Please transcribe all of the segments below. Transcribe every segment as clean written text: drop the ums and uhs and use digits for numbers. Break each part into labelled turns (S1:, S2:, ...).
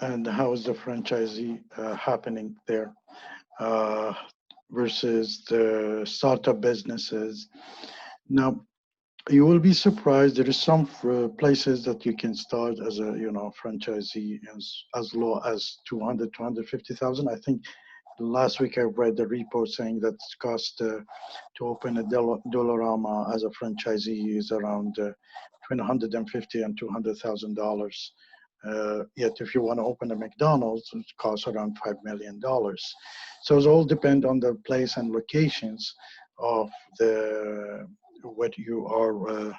S1: and how is the franchisee happening there uh, versus the startup businesses. Now, you will be surprised. There is some places that you can start as a franchisee as low as 200, 250,000. I think last week I read the report saying that it cost to open a Dollarama as a franchisee is around between 150 and $200,000. Yet if you want to open a McDonald's, it costs around $5 million. So it all depend on the place and locations of the what you are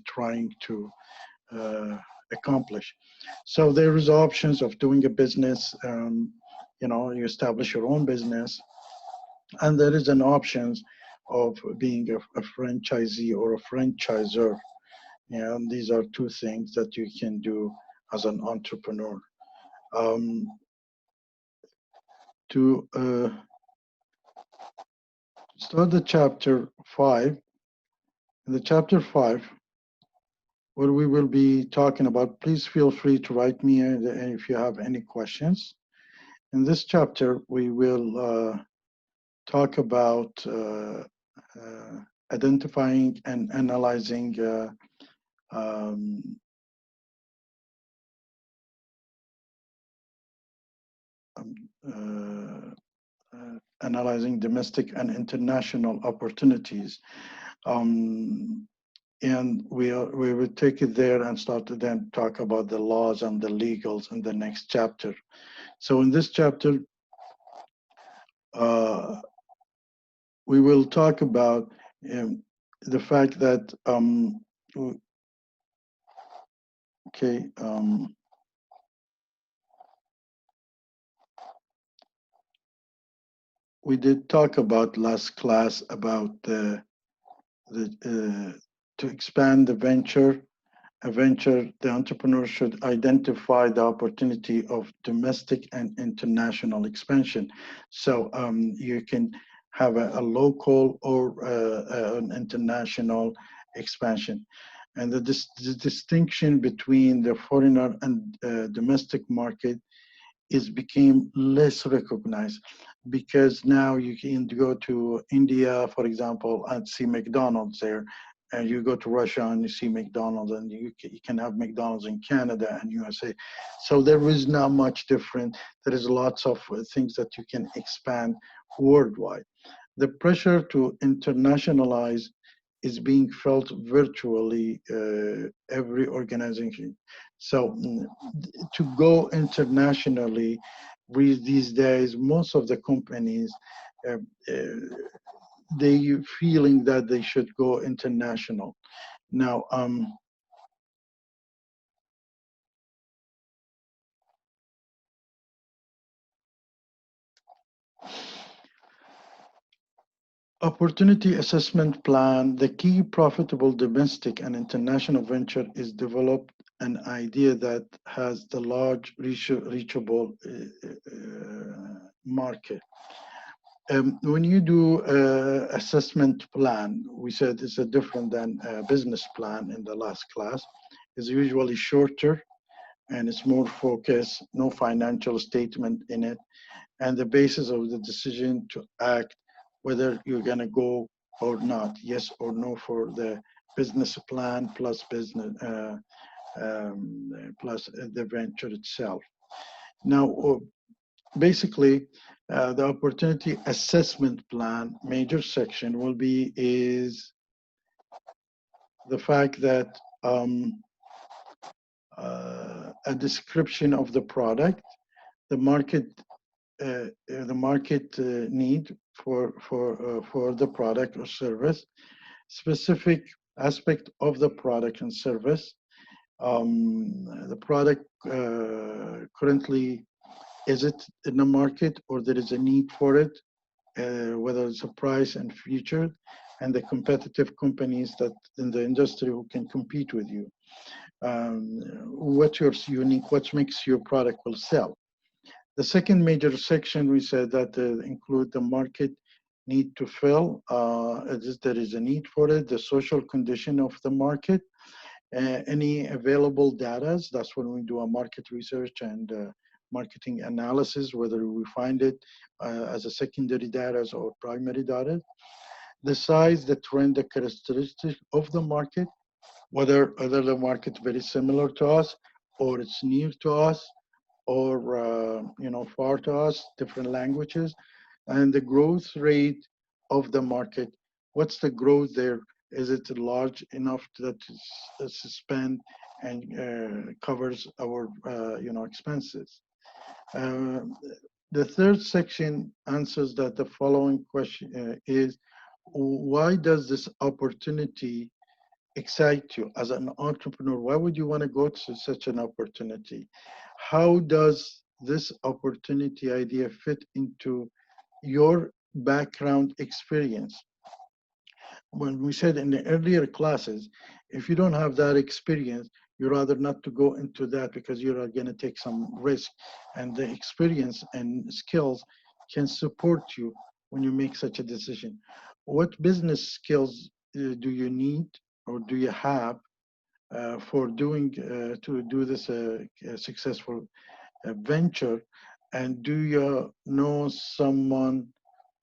S1: trying to uh, accomplish. So there is options of doing a business. You establish your own business, and there is an options of being a franchisee or a franchisor. And these are two things that you can do as an entrepreneur. Um, to start the chapter 5, in the chapter 5, what we will be talking about, please feel free to write me if you have any questions. In this chapter, we will talk about identifying and analyzing um, um, analyzing domestic and international opportunities. And we will take it there and start to then talk about the laws and the legals in the next chapter. So in this chapter, we will talk about the fact that, okay, we did talk about last class about to expand the venture. The entrepreneur should identify the opportunity of domestic and international expansion. So you can have a local or an international expansion. And the distinction between the foreigner and domestic market is became less recognized, because now you can go to India, for example, and see McDonald's there, and you go to Russia and you see McDonald's, and you can have McDonald's in Canada and USA. So there is not much different. There is lots of things that you can expand worldwide. The pressure to internationalize is being felt virtually every organization. So to go internationally, these days, most of the companies, uh, uh, they feeling that they should go international. Now, opportunity assessment plan, the key profitable domestic and international venture is develop an idea that has the large reachable market. When you do assessment plan, we said it's a different than a business plan in the last class. It's usually shorter and it's more focused, no financial statement in it, and the basis of the decision to act, whether you're going to go or not, yes or no, for the business plan plus business plus the venture itself. Now, basically, the opportunity assessment plan major section will be is the fact that a description of the product, the market need for the product or service, specific aspect of the product and service, the product currently, is it in the market or there is a need for it, whether it's a price and future, and the competitive companies that in the industry who can compete with you. What's your unique, what makes your product will sell. The second major section, we said that include the market need to fill, there is a need for it, the social condition of the market, any available data. That's when we do a market research and marketing analysis, whether we find it as a secondary data or primary data, the size, the trend, the characteristic of the market, whether the market very similar to us, or it's near to us, or far to us, different languages, and the growth rate of the market. What's the growth there? Is it large enough that it's spend and covers our expenses? Uh, the third section answers that the following question is, why does this opportunity excite you as an entrepreneur? Why would you want to go to such an opportunity? How does this opportunity idea fit into your background experience? When we said in the earlier classes, if you don't have that experience, you rather not to go into that because you're going to take some risk, and the experience and skills can support you when you make such a decision. What business skills do you need or do you have for doing to do this successful venture, and do you know someone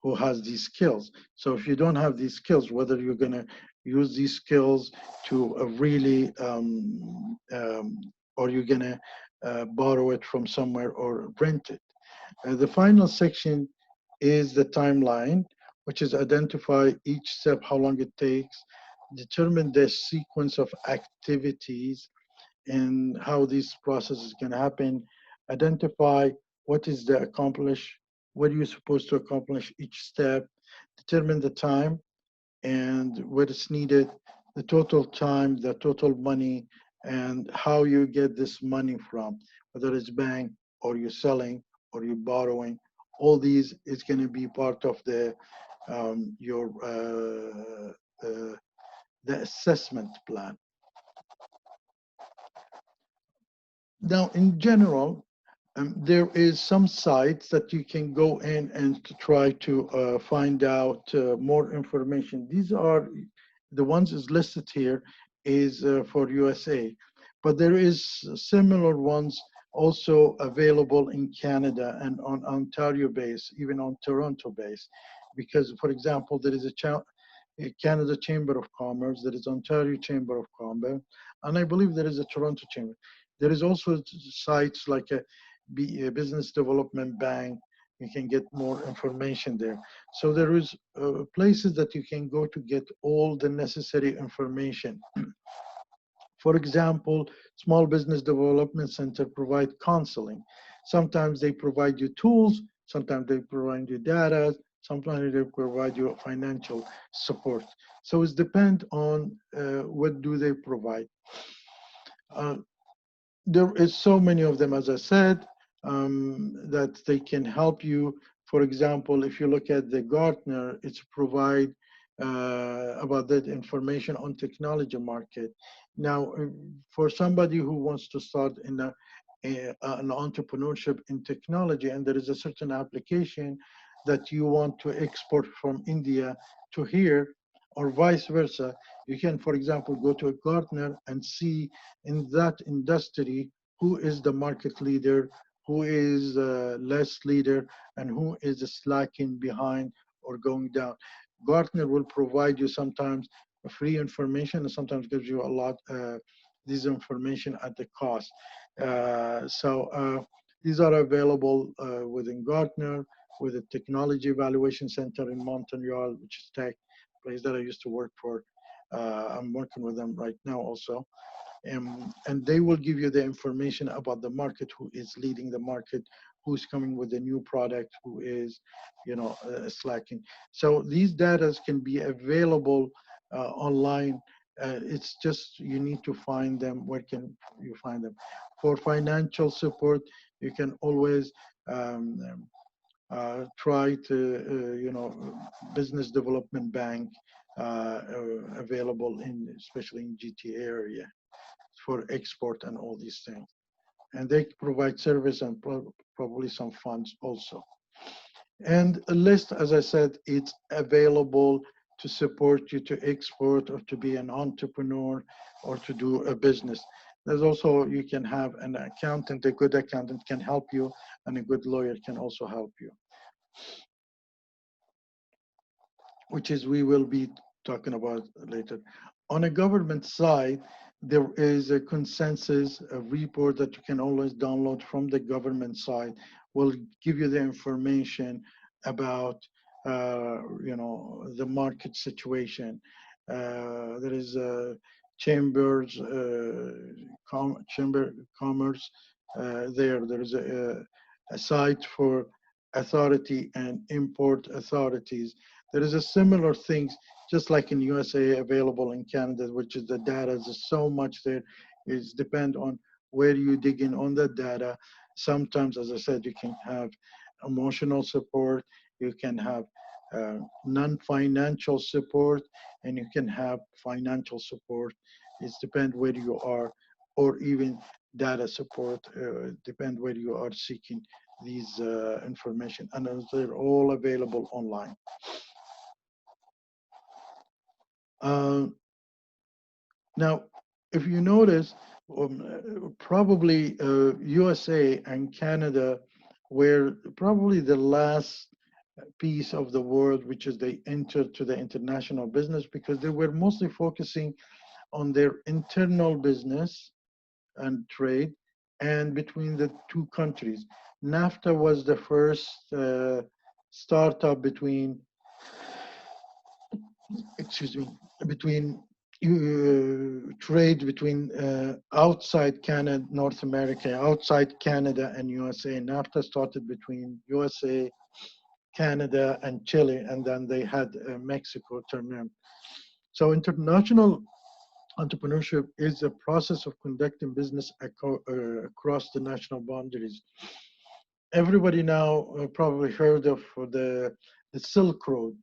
S1: who has these skills? So if you don't have these skills, whether you're going to use these skills to really or you're going to borrow it from somewhere or rent it. The final section is the timeline, which is identify each step, how long it takes, determine the sequence of activities and how these processes can happen, identify what is the accomplish, what are you supposed to accomplish each step, determine the time and what is needed, the total time, the total money, and how you get this money from, whether it's bank or you're selling or you're borrowing. All these is going to be part of the your the assessment plan. Now, in general, there is some sites that you can go in and to try to find out more information. These are the ones is listed here is for USA, but there is similar ones also available in Canada and on Ontario base, even on Toronto base, because for example, there is a Canada Chamber of Commerce, there is Ontario Chamber of Commerce, and I believe there is a Toronto Chamber. There is also sites like a business development bank. You can get more information there. So there is places that you can go to get all the necessary information. For example, Small Business Development Center provide counseling. Sometimes they provide you tools, sometimes they provide you data, sometimes they provide you financial support. So it depends on what do they provide. There is so many of them, as I said, that they can help you. For example, if you look at the Gartner, it's provide about that information on technology market. Now, for somebody who wants to start in an entrepreneurship in technology, and there is a certain application that you want to export from India to here, or vice versa, you can, for example, go to a Gartner and see in that industry who is the market leader, who is less leader, and who is slacking behind or going down. Gartner will provide you sometimes free information and sometimes gives you a lot this information at the cost. These are available within Gartner, with the Technology Evaluation Center in Montreal, which is tech place that I used to work for. I'm working with them right now also. And they will give you the information about the market, who is leading the market, who's coming with a new product, who is, slacking. So these data can be available online. It's just you need to find them. Where can you find them? For financial support, you can always try to, business development bank available in, especially in GTA area, for export and all these things. And they provide service and probably some funds also. And a list, as I said, it's available to support you to export or to be an entrepreneur or to do a business. There's also, you can have an accountant, a good accountant can help you, and a good lawyer can also help you, which is we will be talking about later. On a government side, there is a consensus, a report that you can always download from the government side, will give you the information about the market situation. There is a chambers, chamber commerce. There is a site for authority and import authorities. There is a similar things, just like in USA, available in Canada, which is the data. There's so much there. It's depend on where you dig in on the data. Sometimes, as I said, you can have emotional support, you can have non-financial support, and you can have financial support. It's depend where you are, or even data support, depend where you are seeking these information, and they're all available online. Now, if you notice, probably USA and Canada were probably the last piece of the world which is they entered to the international business, because they were mostly focusing on their internal business and trade and between the two countries. NAFTA was the first startup between, excuse me, between trade between outside Canada, North America, outside Canada and USA. NAFTA started between USA, Canada, and Chile, and then they had Mexico turn in. So international entrepreneurship is a process of conducting business across the national boundaries. Everybody now probably heard of the Silk Road,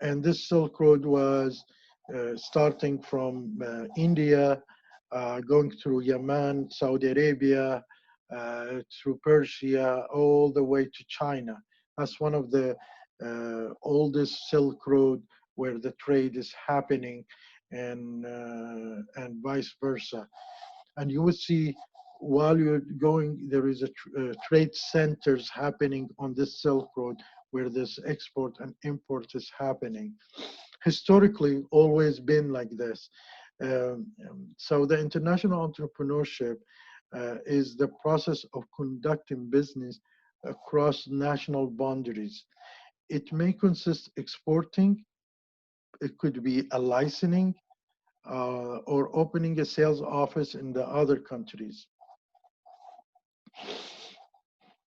S1: and this Silk Road was starting from India, going through Yemen, Saudi Arabia, through Persia, all the way to China. That's one of the oldest Silk Road where the trade is happening, and vice versa. And you would see while you're going, there is a trade centers happening on this Silk Road where this export and import is happening. Historically, always been like this. So the international entrepreneurship is the process of conducting business across national boundaries. It may consist exporting, it could be a licensing, or opening a sales office in the other countries.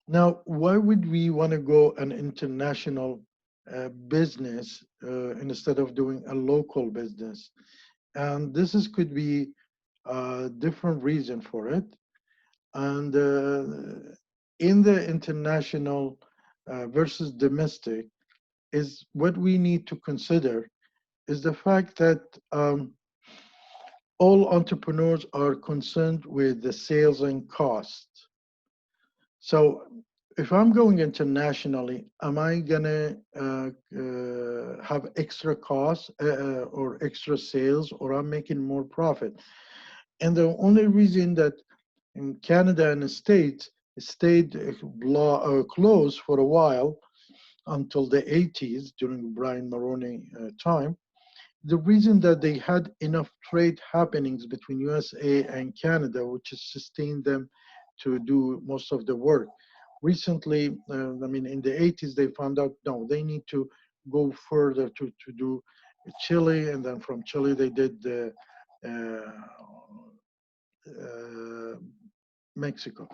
S1: Now, why would we want to go an international business instead of doing a local business? And could be a different reason for it. And in the international versus domestic, is what we need to consider is the fact that all entrepreneurs are concerned with the sales and cost. So if I'm going internationally, am I gonna have extra costs or extra sales, or I'm making more profit? And the only reason that in Canada and the States it stayed closed for a while until the 80s during Brian Mulroney time, the reason that they had enough trade happenings between USA and Canada, which has sustained them to do most of the work. Recently, I mean, in the 80s, they found out, no, they need to go further to do Chile, and then from Chile, they did the Mexico.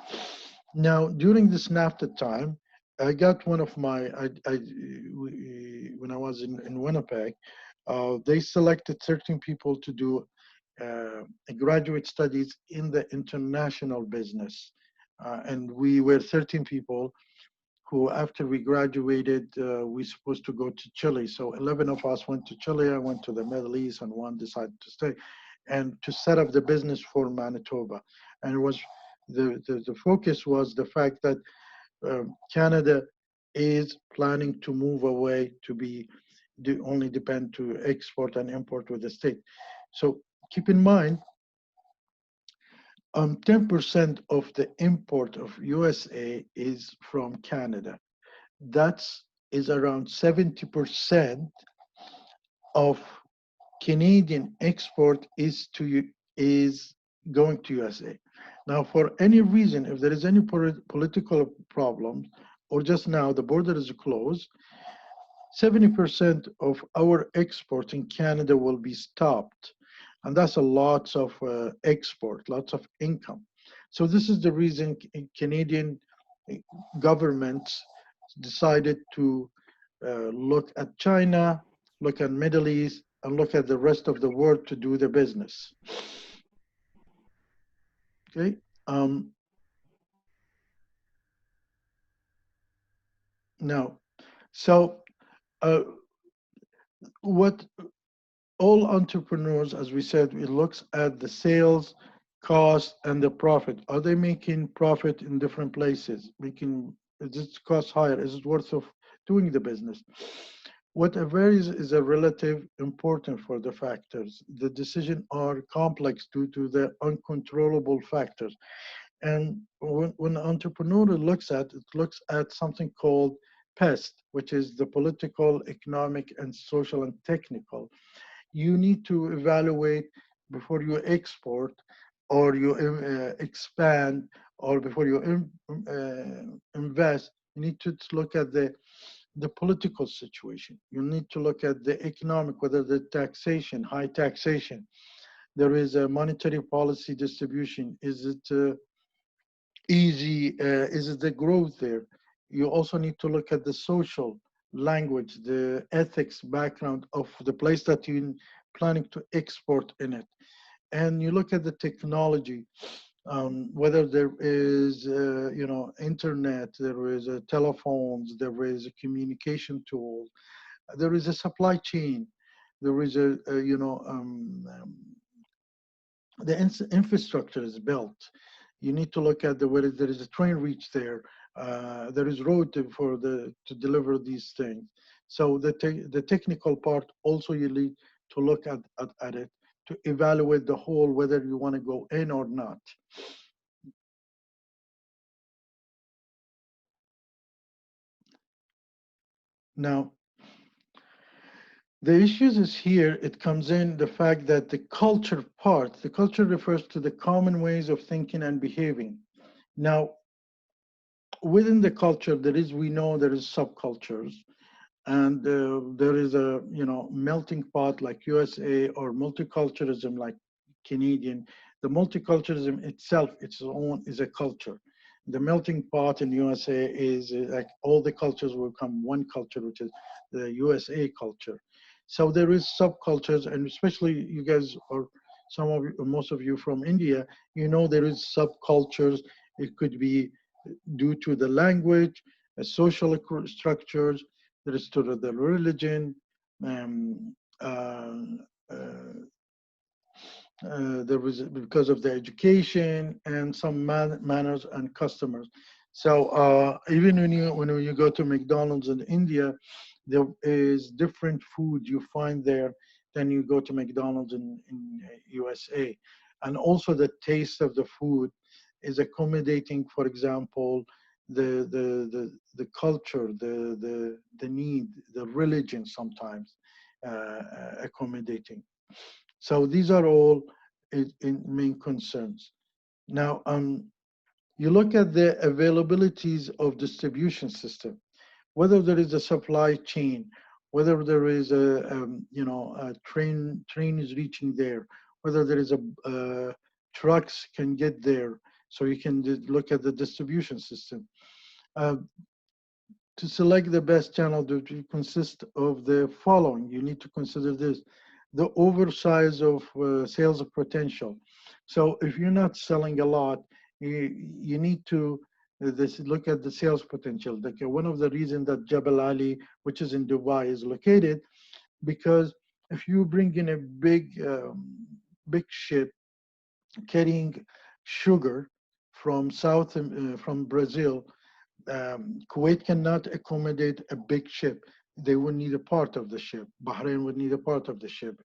S1: Now, during this NAFTA time, I got one of my, when I was in Winnipeg, they selected 13 people to do graduate studies in the international business. And we were 13 people who, after we graduated, we supposed to go to Chile. So 11 of us went to Chile, I went to the Middle East, and one decided to stay, and to set up the business for Manitoba. And it was, the focus was the fact that Canada is planning to move away to be only depend to export and import with the state. So keep in mind, 10% of the import of USA is from Canada. That's is around 70% of Canadian export is going to USA. Now, for any reason, if there is any political problems, or just now the border is closed, 70% of our export in Canada will be stopped. And that's a lots of export, lots of income. So this is the reason Canadian governments decided to look at China, look at Middle East, and look at the rest of the world to do the business. Okay. Now, so what all entrepreneurs, as we said, it looks at the sales, cost, and the profit. Are they making profit in different places? Is it cost higher? Is it worth of doing the business? What varies is a relative important for the factors. The decisions are complex due to the uncontrollable factors. And when an entrepreneur looks at it, looks at something called PEST, which is the political, economic, and social and technical. You need to evaluate before you export or you expand or before you invest. You need to look at the political situation. You need to look at the economic, whether the taxation, high taxation. There is a monetary policy distribution. Is it easy? Is it the growth there? You also need to look at the social language, the ethics background of the place that you're planning to export in it. And you look at the technology, whether there is, internet, there is telephones, there is a communication tool, there is a supply chain, there is the infrastructure is built. You need to look at whether there is a train reach there. There is road to deliver these things. So the technical part also you need to look at it to evaluate the whole, whether you want to go in or not. Now, the issues is here, it comes in the fact that the culture refers to the common ways of thinking and behaving. Now, within the culture, we know there is subcultures, and there is a melting pot like USA or multiculturalism like Canadian. The multiculturalism itself, its own, is a culture. The melting pot in USA is like all the cultures will become one culture, which is the USA culture. So there is subcultures, and especially you guys, or some of you, most of you from India, there is subcultures. It could be due to the language, social structures, there is to the religion, um, uh, uh, there was because of the education and some manners and customers. So even when you go to McDonald's in India, there is different food you find there than you go to McDonald's in USA, and also the taste of the food is accommodating. For example, the culture, the need, the religion sometimes accommodating. So these are all in main concerns. Now, you look at the availabilities of distribution system, whether there is a supply chain, whether there is a train is reaching there, whether there is trucks can get there, so you can look at the distribution system. Uh, to select the best channel to consist of the following. You need to consider this: the oversize of sales potential. So if you're not selling a lot, you need to look at the sales potential. Like one of the reasons that Jebel Ali, which is in Dubai, is located, because if you bring in a big ship carrying sugar from from Brazil, Kuwait cannot accommodate a big ship. They would need a part of the ship. Bahrain would need a part of the ship.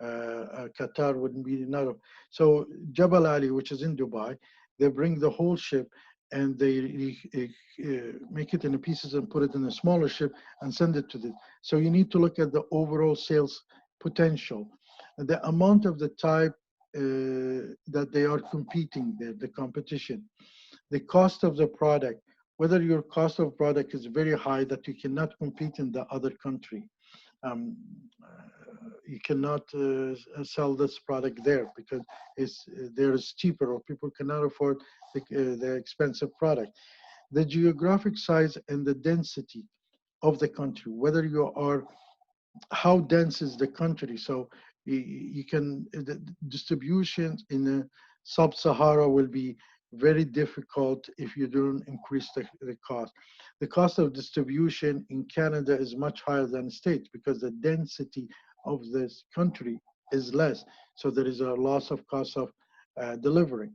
S1: Qatar wouldn't be another. So Jabal Ali, which is in Dubai, they bring the whole ship and they make it into pieces and put it in a smaller ship and send it to the. So you need to look at the overall sales potential, the amount of the type that they are competing, the competition, the cost of the product, whether your cost of product is very high that you cannot compete in the other country. Um, you cannot sell this product there because it's there is cheaper or people cannot afford the expensive product. The geographic size and the density of the country, whether you are, how dense is the country. So you can, the distribution in the sub-Sahara will be very difficult if you don't increase the cost. The cost of distribution in Canada is much higher than States because the density of this country is less. So there is a loss of cost of delivery.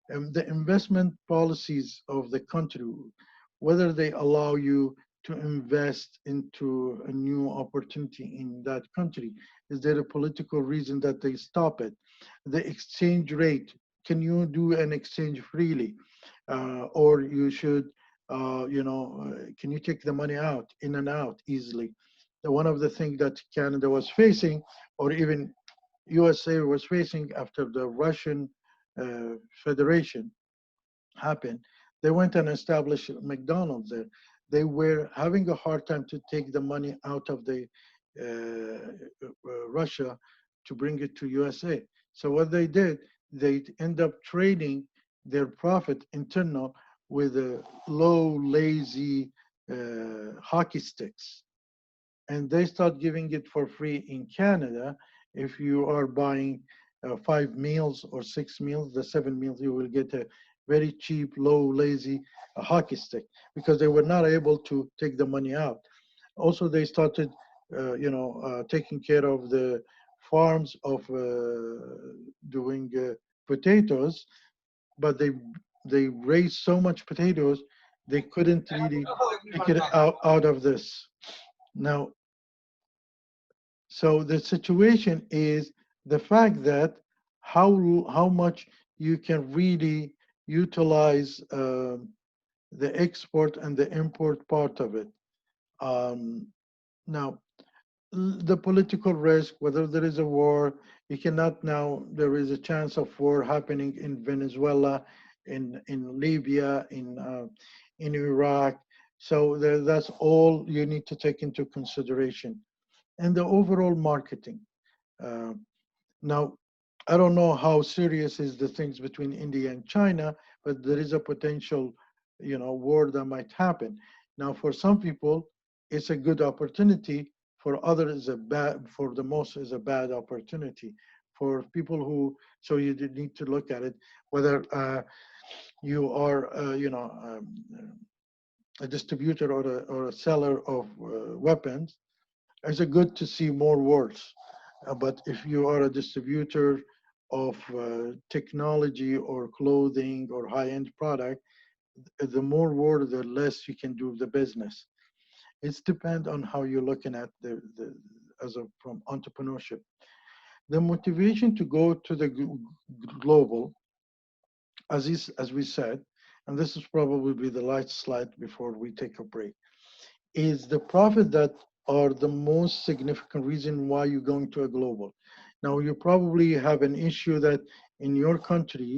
S1: The investment policies of the country, whether they allow you to invest into a new opportunity in that country. Is there a political reason that they stop it? The exchange rate, can you do an exchange freely? Or you should, can you take the money out, in and out easily? One of the things that Canada was facing, or even USA was facing after the Russian Federation happened, they went and established McDonald's there. They were having a hard time to take the money out of the Russia to bring it to USA. So what they did, they end up trading their profit internal with low, lazy hockey sticks, and they start giving it for free in Canada. If you are buying 5 meals or 6 meals, the 7 meals, you will get a very cheap, low, lazy hockey stick because they were not able to take the money out. Also, they started, taking care of the farms of doing potatoes, but they raised so much potatoes they couldn't really take it out of this. Now, so the situation is the fact that how much you can really utilize the export and the import part of it. Um, Now, the political risk, whether there is a war, you cannot now, there is a chance of war happening in Venezuela, in Libya, in Iraq. So that's all you need to take into consideration. And the overall marketing. Uh, Now, I don't know how serious is the things between India and China, but there is a potential, war that might happen. Now, for some people, it's a good opportunity. For others, for the most, is a bad opportunity. For people who, so you need to look at it, whether you are, a distributor or a seller of weapons. It's a good to see more wars. But if you are a distributor of technology or clothing or high-end product, the more word, the less you can do the business. It's depend on how you're looking at from entrepreneurship. The motivation to go to the global, as we said, and this is probably the last slide before we take a break, is the profit that are the most significant reason why you're going to a global. Now, you probably have an issue that in your country,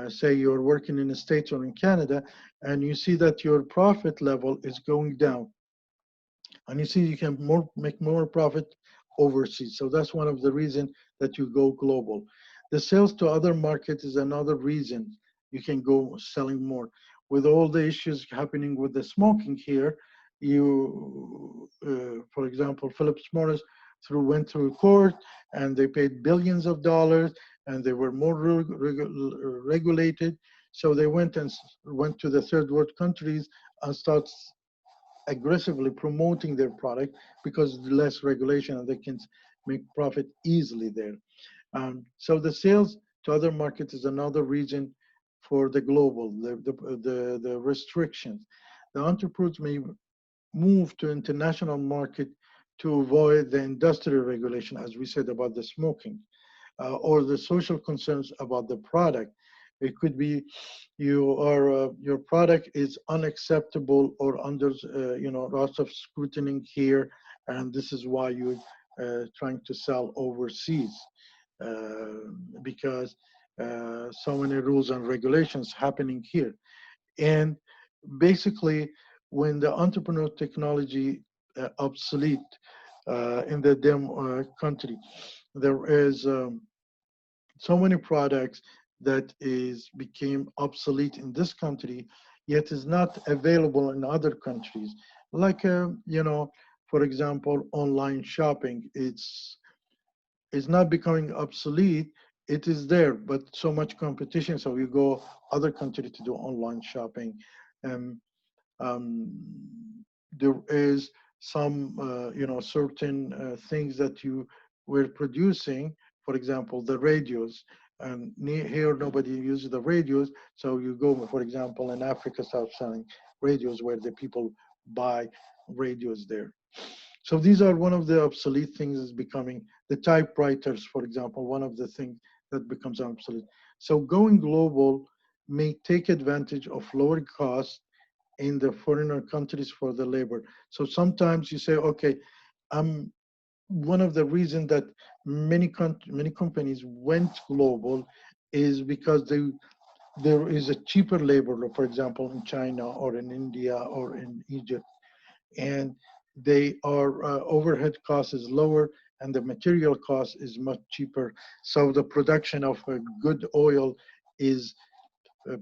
S1: say you're working in the States or in Canada, and you see that your profit level is going down. And you see you can make more profit overseas. So that's one of the reasons that you go global. The sales to other markets is another reason you can go selling more. With all the issues happening with the smoking here, for example, Philip Morris went through court and they paid billions of dollars and they were more regulated. So they went to the third world countries and start aggressively promoting their product because less regulation and they can make profit easily there. So the sales to other markets is another reason for the global, the restrictions. The entrepreneurs may move to international market to avoid the industrial regulation, as we said about the smoking, or the social concerns about the product. It could be your product is unacceptable or under lots of scrutiny here, and this is why you're trying to sell overseas, because so many rules and regulations happening here. And basically, when the entrepreneur technology obsolete in the country, there is so many products that is became obsolete in this country, yet is not available in other countries. Like for example, online shopping. It's not becoming obsolete. It is there, but so much competition. So you go other country to do online shopping. Um, there is some certain things that you were producing, for example the radios, and here nobody uses the radios, so you go, for example, in Africa, start selling radios where the people buy radios there. So these are one of the obsolete things is becoming the typewriters, for example, one of the things that becomes obsolete. So going global may take advantage of lower costs in the foreigner countries for the labor. So sometimes you say, okay, one of the reasons that many companies went global is because there is a cheaper labor, for example, in China or in India or in Egypt, and they are overhead cost is lower and the material cost is much cheaper. So the production of a good oil is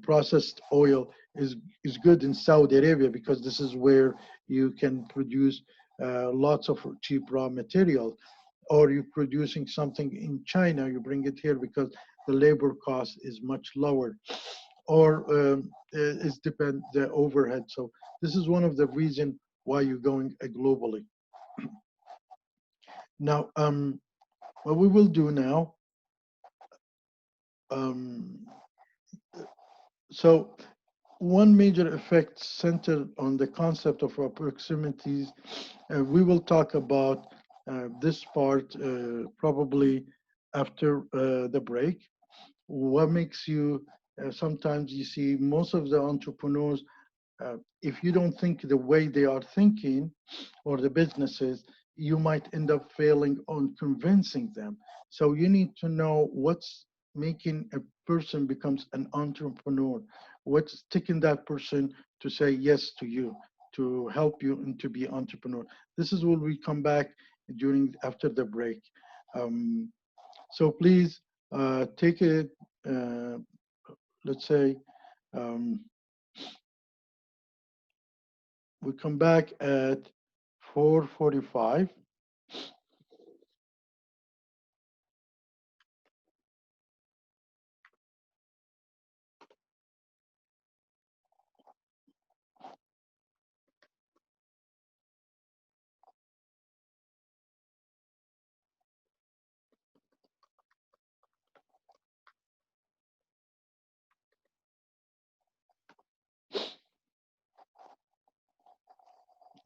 S1: processed oil is good in Saudi Arabia, because this is where you can produce lots of cheap raw material. Or you're producing something in China, you bring it here because the labor cost is much lower. Or it's depend the overhead. So this is one of the reason why you're going globally. Now, what we will do now, so one major effect centered on the concept of proximities. We will talk about this part probably after the break. What makes you, sometimes you see most of the entrepreneurs, if you don't think the way they are thinking, or the businesses, you might end up failing on convincing them. So you need to know what's making a person becomes an entrepreneur, what's taking that person to say yes to you, to help you and to be entrepreneur. This is when we come back during after the break. So please take it, let's say, um, we come back at 4:45.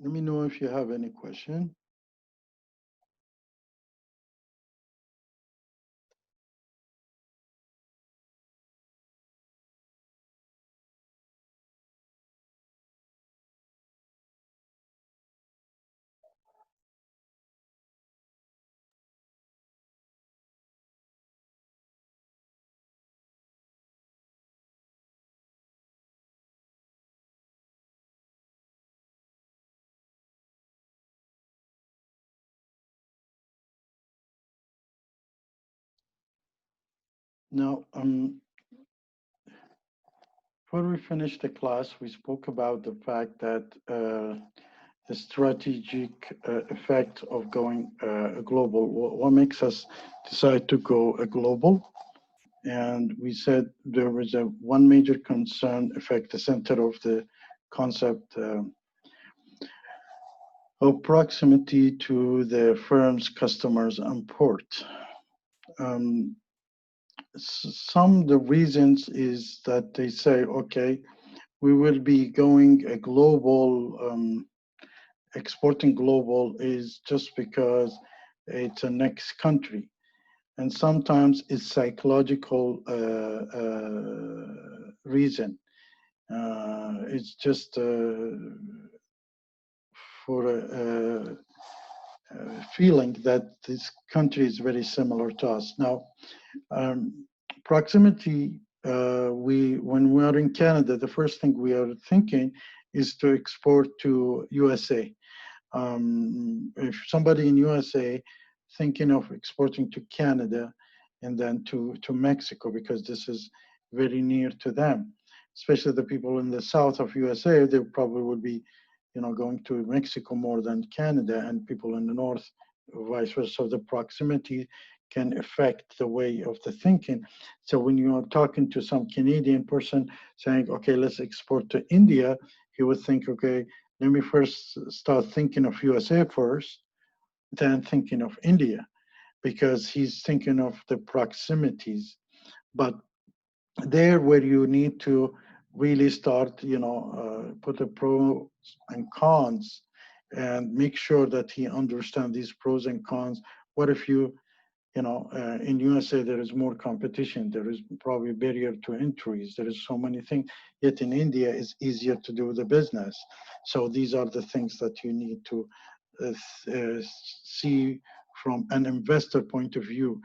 S1: Let me know if you have any question. Now, before we finish the class, we spoke about the fact that the strategic effect of going global. What makes us decide to go global? And we said there was a one major concern affect the center of the concept of proximity to the firm's customers and port. Um, some of the reasons is that they say, okay, we will be going a global exporting global is just because it's a next country. And sometimes it's psychological reason. It's just for a feeling that this country is very similar to us. Now, proximity, when we are in Canada, the first thing we are thinking is to export to USA. If somebody in USA thinking of exporting to Canada and then to Mexico, because this is very near to them, especially the people in the south of USA, they probably would be, going to Mexico more than Canada, and people in the north, vice versa. So the proximity can affect the way of the thinking. So when you are talking to some Canadian person saying, okay, let's export to India, he would think, okay, let me first start thinking of USA first, then thinking of India, because he's thinking of the proximities. But there where you need to really start, put the pros and cons and make sure that he understands these pros and cons. What if in USA, there is more competition. There is probably barrier to entries. There is so many things. Yet in India, it's easier to do the business. So these are the things that you need to uh, see from an investor point of view,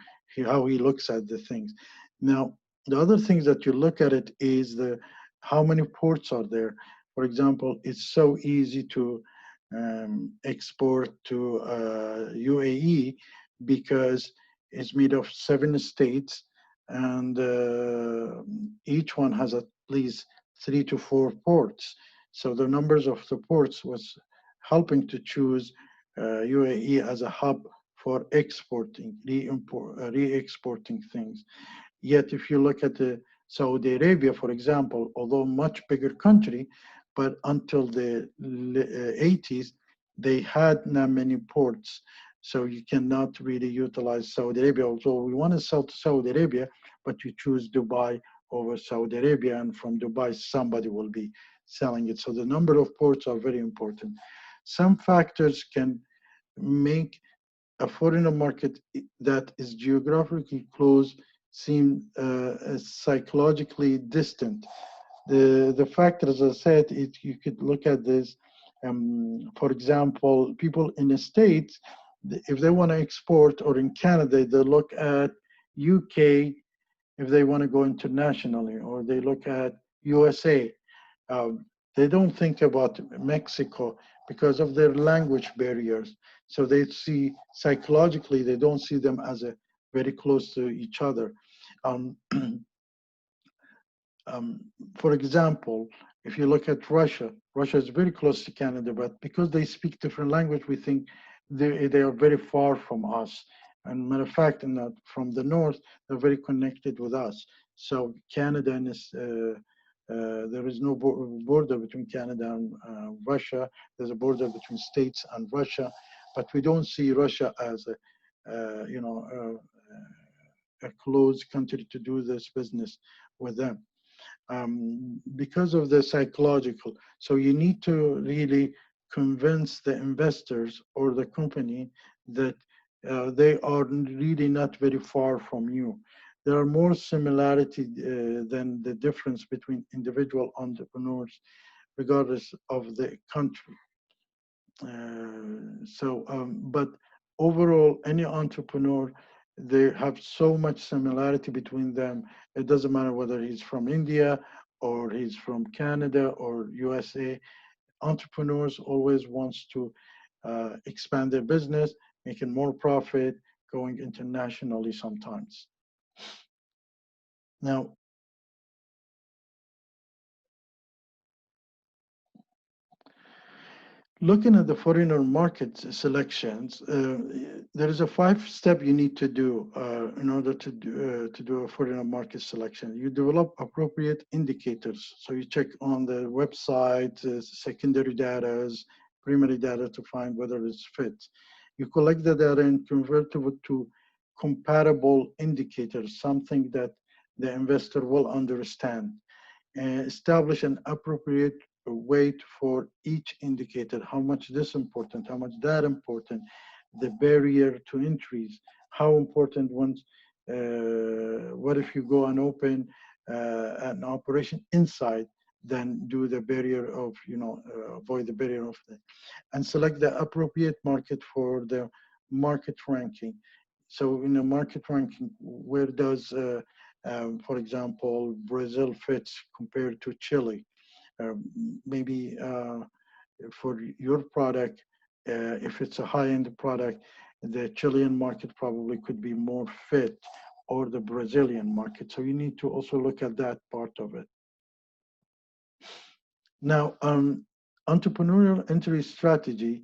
S1: how he looks at the things. Now, the other things that you look at it is how many ports are there. For example, it's so easy to export to UAE because it's made of 7 states, and each one has at least 3 to 4 ports. So the numbers of the ports was helping to choose UAE as a hub for exporting, re-exporting things. Yet, if you look at the Saudi Arabia, for example, although much bigger country, but until the 80s, they had not many ports. So you cannot really utilize Saudi Arabia. Although we want to sell to Saudi Arabia, but you choose Dubai over Saudi Arabia, and from Dubai, somebody will be selling it. So the number of ports are very important. Some factors can make a foreign market that is geographically close seem psychologically distant. The factor, as I said, you could look at this. For example, people in the States, if they want to export, or in Canada, they look at UK if they want to go internationally, or they look at USA. They don't think about Mexico because of their language barriers. So they see psychologically, they don't see them as a very close to each other. Um, um, for example, if you look at Russia, Russia is very close to Canada, but because they speak different language, we think they are very far from us. And matter of fact, from the north, they're very connected with us. So Canada and there is no border between Canada and Russia. There's a border between states and Russia, but we don't see Russia as a closed country to do this business with them. Because of the psychological. So you need to really convince the investors or the company that they are really not very far from you. There are more similarity than the difference between individual entrepreneurs, regardless of the country. But overall, any entrepreneur, they have so much similarity between them. It doesn't matter whether he's from India or he's from Canada or USA. Entrepreneurs always wants to expand their business, making more profit, going internationally sometimes. Now, looking at the foreigner market selections, there is a 5-step you need to do in order to do a foreigner market selection. You develop appropriate indicators. So you check on the website, secondary data, primary data to find whether it's fit. You collect the data and convert it to comparable indicators, something that the investor will understand. Establish an appropriate weight for each indicator, how much this important, how much that important, the barrier to entries, how important once, what if you go and open an operation inside, then do the barrier of, avoid the barrier of the, and select the appropriate market for the market ranking. So in a market ranking, where does, for example, Brazil fits compared to Chile? Maybe for your product, if it's a high-end product, the Chilean market probably could be more fit, or the Brazilian market. So you need to also look at that part of it. Now, entrepreneurial entry strategy,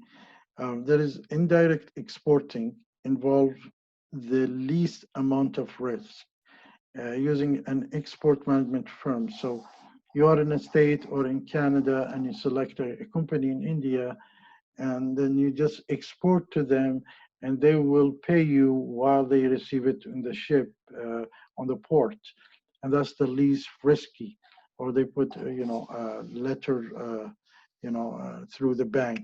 S1: there is indirect exporting involves the least amount of risk using an export management firm. So you are in a state or in Canada and you select a company in India, and then you just export to them and they will pay you while they receive it in the ship on the port. And that's the least risky. Or they put, a letter, through the bank.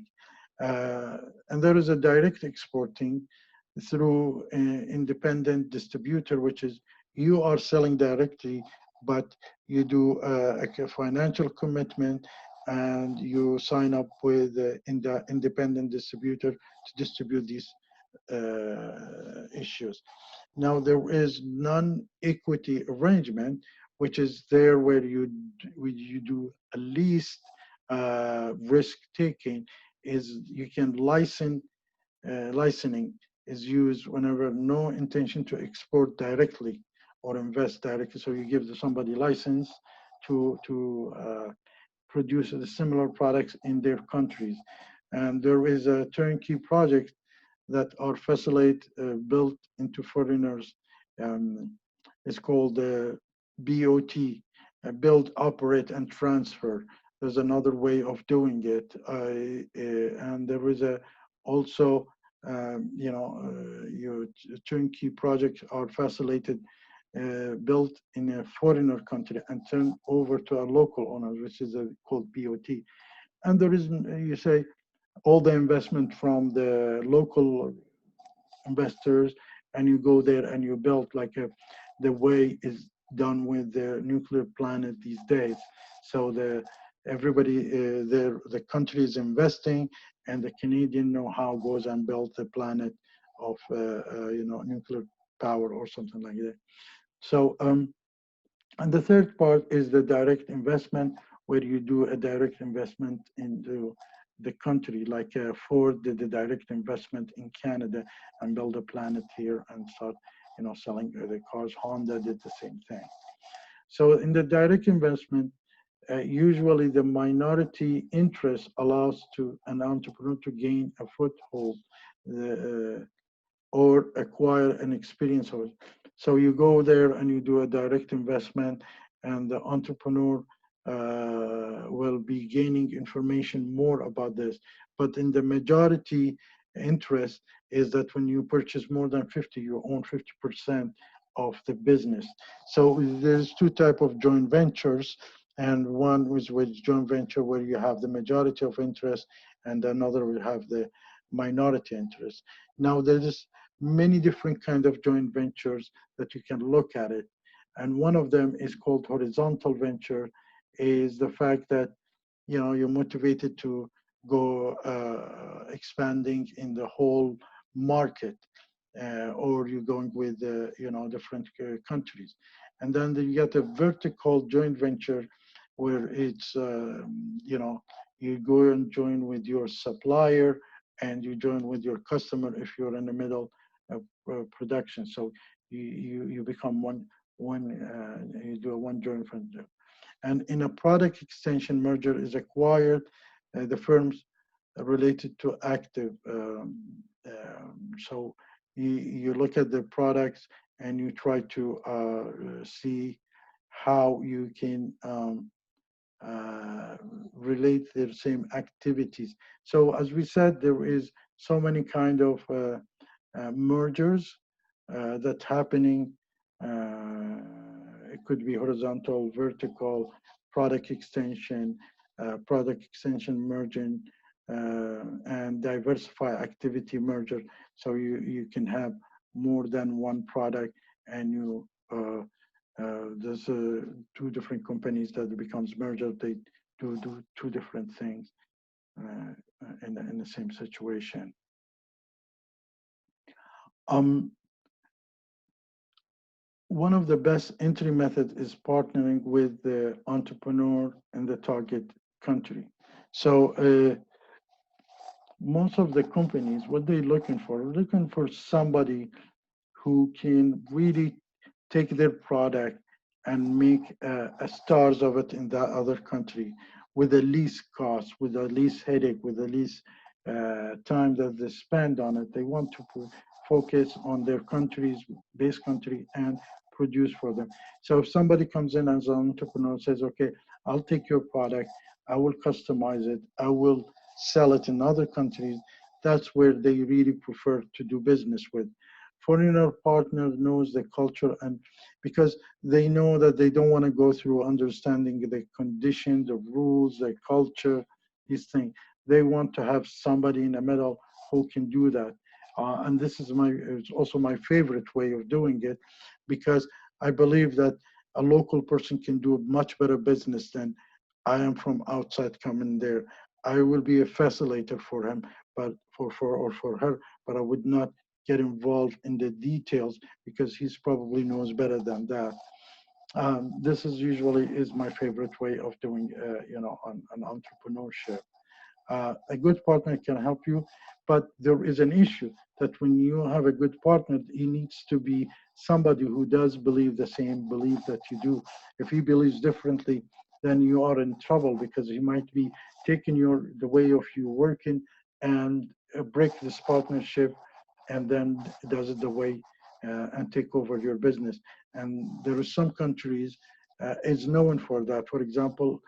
S1: And there is a direct exporting through an independent distributor, which is you are selling directly, but you do a financial commitment and you sign up with the independent distributor to distribute these issues. Now, there is non-equity arrangement, which is there where you do a least risk taking, is you can licensing is used whenever no intention to export directly or invest directly. So you give somebody license to produce the similar products in their countries. And there is a turnkey project that are facilitate built into foreigners. It's called BOT, build, operate, and transfer. There's another way of doing it, and there is also your turnkey projects are facilitated, built in a foreigner country and turned over to a local owner, which is called BOT. And there is, you say, all the investment from the local investors, and you go there and you build like the way is done with the nuclear planet these days. So everybody the country is investing, and the Canadian know-how goes and builds the planet of nuclear power or something like that. So and the third part is the direct investment, where you do a direct investment into the country, like Ford did the direct investment in Canada and build a plant here and start, selling the cars. Honda did the same thing. So in the direct investment, usually the minority interest allows to an entrepreneur to gain a foothold or acquire an experience of it. So you go there and you do a direct investment, and the entrepreneur will be gaining information more about this. But in the majority interest is that when you purchase more than 50, you own 50% of the business. So there's two types of joint ventures, and one is with joint venture where you have the majority of interest, and another will have the minority interest. Now there's many different kind of joint ventures that you can look at it, and one of them is called horizontal venture. Is the fact that you're motivated to go expanding in the whole market, or you're going with different countries. And then you get a vertical joint venture where it's you go and join with your supplier, and you join with your customer if you're in the middle of production. So you become one you do a one joint venture. And in a product extension, merger is acquired the firms related to active. So you look at the products and you try to see how you can relate their same activities. So as we said, there is so many kind of mergers that's happening. It could be horizontal, vertical, product extension, product extension merging, and diversify activity merger. So you can have more than one product, and there's two different companies that becomes merger. They do two different things in the same situation. One of the best entry methods is partnering with the entrepreneur in the target country. So most of the companies, what they're looking for somebody who can really take their product and make a stars of it in that other country with the least cost, with the least headache, with the least time that they spend on it. They want to focus on their country's base country and produce for them. So if somebody comes in as an entrepreneur and says, okay, I'll take your product, I will customize it, I will sell it in other countries, that's where they really prefer to do business with. Foreigner partner knows the culture, and because they know that they don't want to go through understanding the conditions, the rules, the culture, these things. They want to have somebody in the middle who can do that. And this is it's also my favorite way of doing it, because I believe that a local person can do much better business than I am from outside coming there. I will be a facilitator for him, but for her, but I would not get involved in the details because he's probably knows better than that. This is usually is my favorite way of doing, on entrepreneurship. A good partner can help you, but there is an issue that when you have a good partner, he needs to be somebody who does believe the same belief that you do. If he believes differently, then you are in trouble because he might be taking the way of you working and break this partnership, and then does it the way and take over your business. And there are some countries is known for that. For example,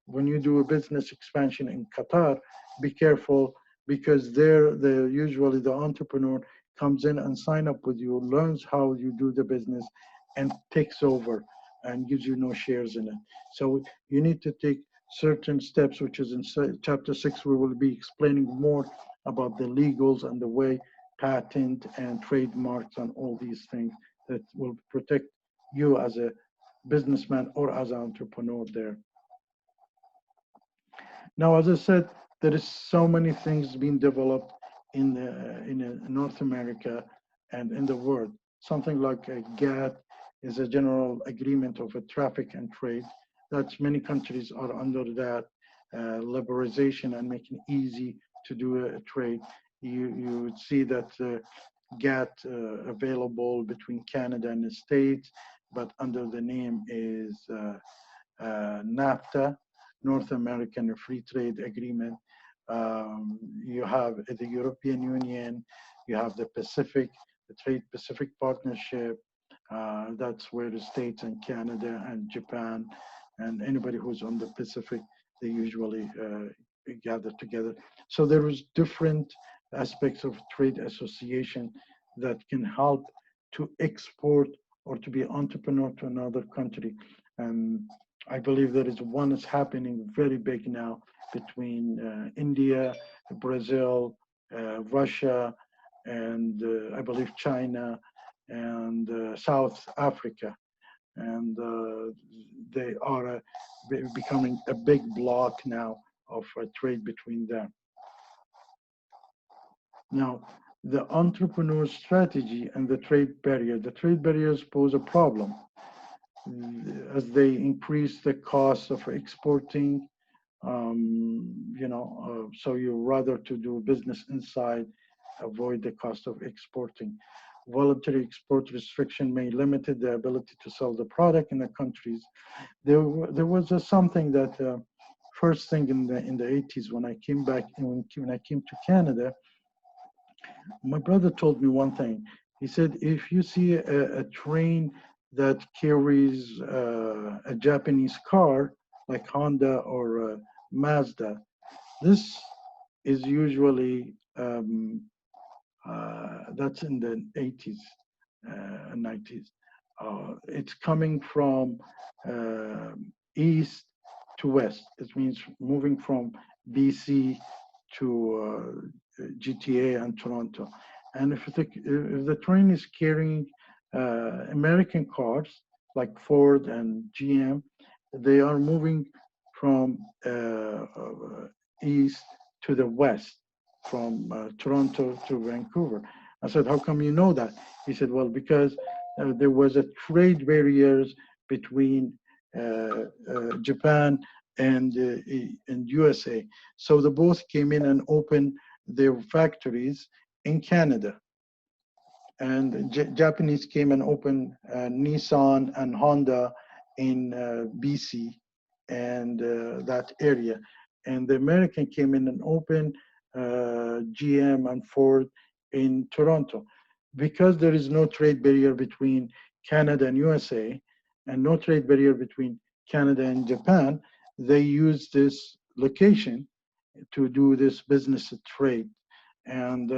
S1: when you do a business expansion in Qatar, be careful because there, usually the entrepreneur comes in and sign up with you, learns how you do the business, and takes over and gives you no shares in it. So you need to take certain steps, which is in chapter 6. We will be explaining more about the legals and the way patent and trademarks and all these things that will protect you as a businessman or as an entrepreneur there. Now, as I said, there is so many things being developed in North America and in the world. Something like a GATT is a general agreement of a traffic and trade. That's many countries are under that liberalization and making it easy to do a trade. You would see that GATT available between Canada and the States, but under the name is NAFTA, North American Free Trade Agreement. You have the European Union, you have the Pacific, the Trade Pacific Partnership. That's where the States and Canada and Japan and anybody who's on the Pacific, they usually gather together. So there is different aspects of trade association that can help to export or to be entrepreneur to another country. And I believe there is one that's happening very big now between India, Brazil, Russia, and I believe China and South Africa. And they are becoming a big block now of trade between them. Now, the entrepreneur strategy and the trade barrier. The trade barriers pose a problem as they increase the cost of exporting. So you rather to do business inside, avoid the cost of exporting. Voluntary export restriction may limit the ability to sell the product in the countries. There was something that first thing in the 80s when I came back, when I came to Canada, my brother told me one thing. He said, if you see a train that carries a Japanese car like Honda or Mazda, this is usually, that's in the 80s and 90s. It's coming from east to west. It means moving from BC to GTA and Toronto. And if the train is carrying American cars like Ford and GM, they are moving from east to the west, from Toronto to Vancouver. I said, how come you know that? He said, well, because there was a trade barriers between Japan and USA. So the both came in and opened their factories in Canada. And Japanese came and opened Nissan and Honda in BC and that area. And the American came in and opened GM and Ford in Toronto. Because there is no trade barrier between Canada and USA and no trade barrier between Canada and Japan, they use this location to do this business trade. And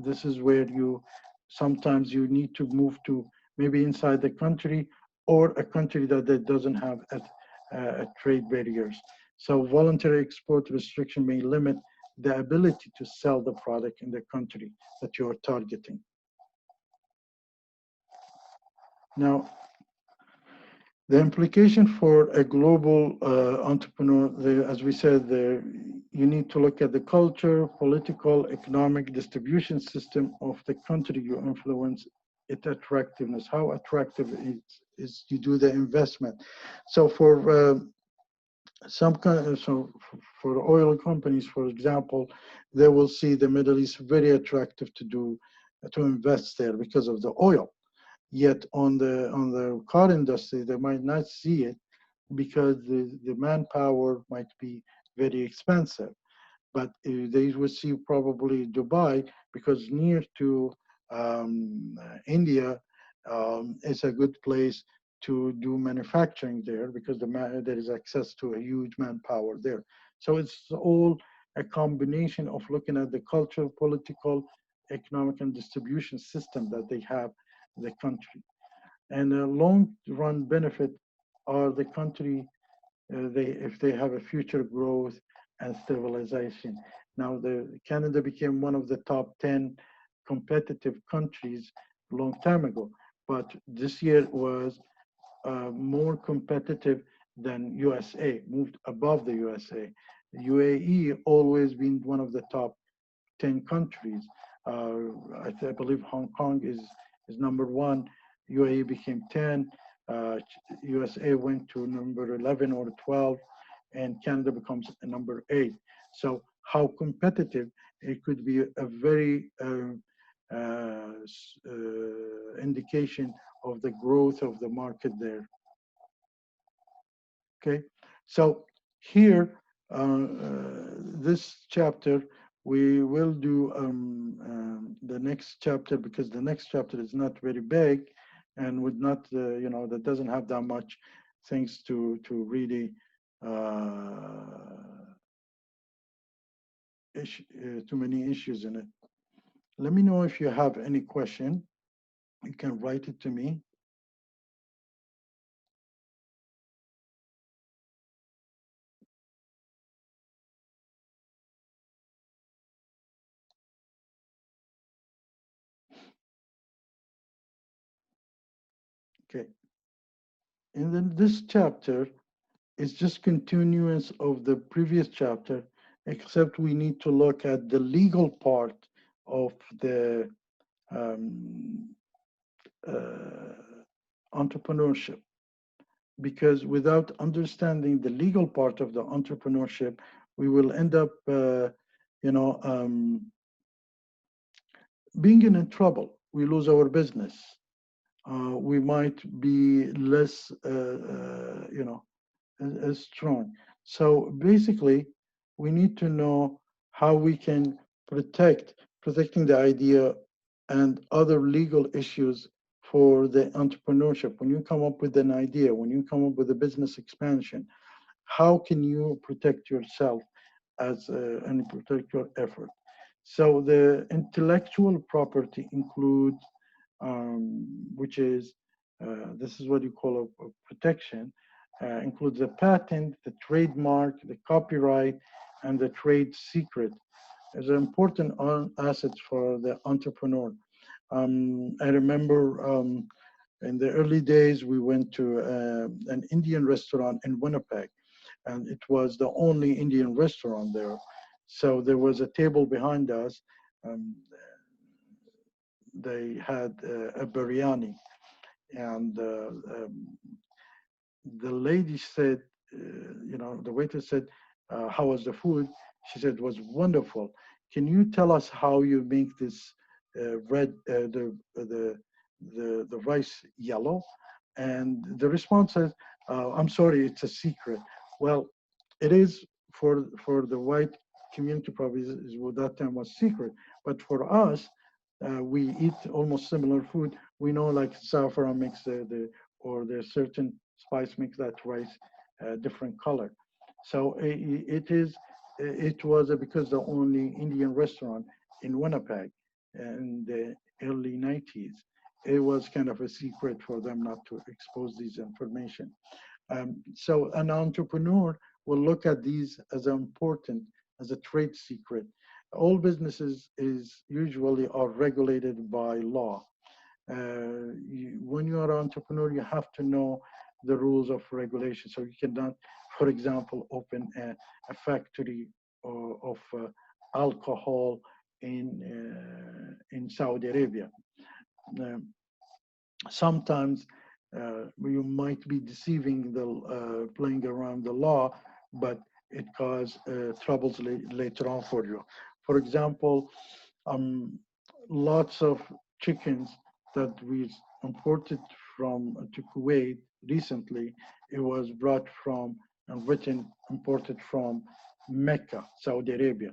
S1: this is where you sometimes you need to move to maybe inside the country or a country that doesn't have a trade barriers. So voluntary export restriction may limit the ability to sell the product in the country that you're targeting. Now, the implication for a global entrepreneur, as we said, you need to look at the culture, political, economic distribution system of the country you influence, its attractiveness, how attractive it is you do the investment. So for so for oil companies, for example, they will see the Middle East very attractive to invest there because of the oil. Yet on the car industry, they might not see it because the manpower might be very expensive. But they will see probably Dubai because near to India is a good place to do manufacturing there because there is access to a huge manpower there. So it's all a combination of looking at the cultural, political, economic, and distribution system that they have in the country. And a long-run benefit are the country if they have a future growth and stabilization. Now, Canada became one of the top 10 competitive countries a long time ago, but this year was more competitive than USA, moved above the USA. UAE always been one of the top 10 countries. I believe Hong Kong is number one. UAE became 10. USA went to number 11 or 12, and Canada becomes number 8. So how competitive it could be a very indication of the growth of the market there. Okay, so here, this chapter, we will do the next chapter because the next chapter is not very big and would not, that doesn't have that much things to really too many issues in it. Let me know if you have any question. You can write it to me. Okay. And then this chapter is just continuance of the previous chapter, except we need to look at the legal part of the entrepreneurship. Because without understanding the legal part of the entrepreneurship, we will end up, being in trouble. We lose our business. We might be less, as strong. So basically, we need to know how we can protecting the idea and other legal issues for the entrepreneurship. When you come up with an idea, when you come up with a business expansion, how can you protect yourself and protect your effort? So the intellectual property includes, which is, this is what you call a protection, includes the patent, the trademark, the copyright, and the trade secret. Is an important assets for the entrepreneur. I remember in the early days, we went to an Indian restaurant in Winnipeg, and it was the only Indian restaurant there. So there was a table behind us. Um, they had a biryani, and the lady said, the waiter said, how was the food? She said, it was wonderful. Can you tell us how you make this the rice yellow? And the response is, I'm sorry, it's a secret. Well, it is for the white community, probably what that time was secret. But for us, we eat almost similar food. We know like saffron makes or there's certain spice makes that rice different color. So it was because the only Indian restaurant in Winnipeg in the early 90s. It was kind of a secret for them not to expose these information. So an entrepreneur will look at these as important as a trade secret. All businesses is usually are regulated by law. When you are an entrepreneur, you have to know the rules of regulation. So you cannot, for example, open a factory of alcohol in Saudi Arabia. Um, Sometimes you might be deceiving playing around the law, but it causes troubles later on for you. For example, um, lots of chickens that we imported from to Kuwait recently, it was brought from and written imported from Mecca, Saudi Arabia.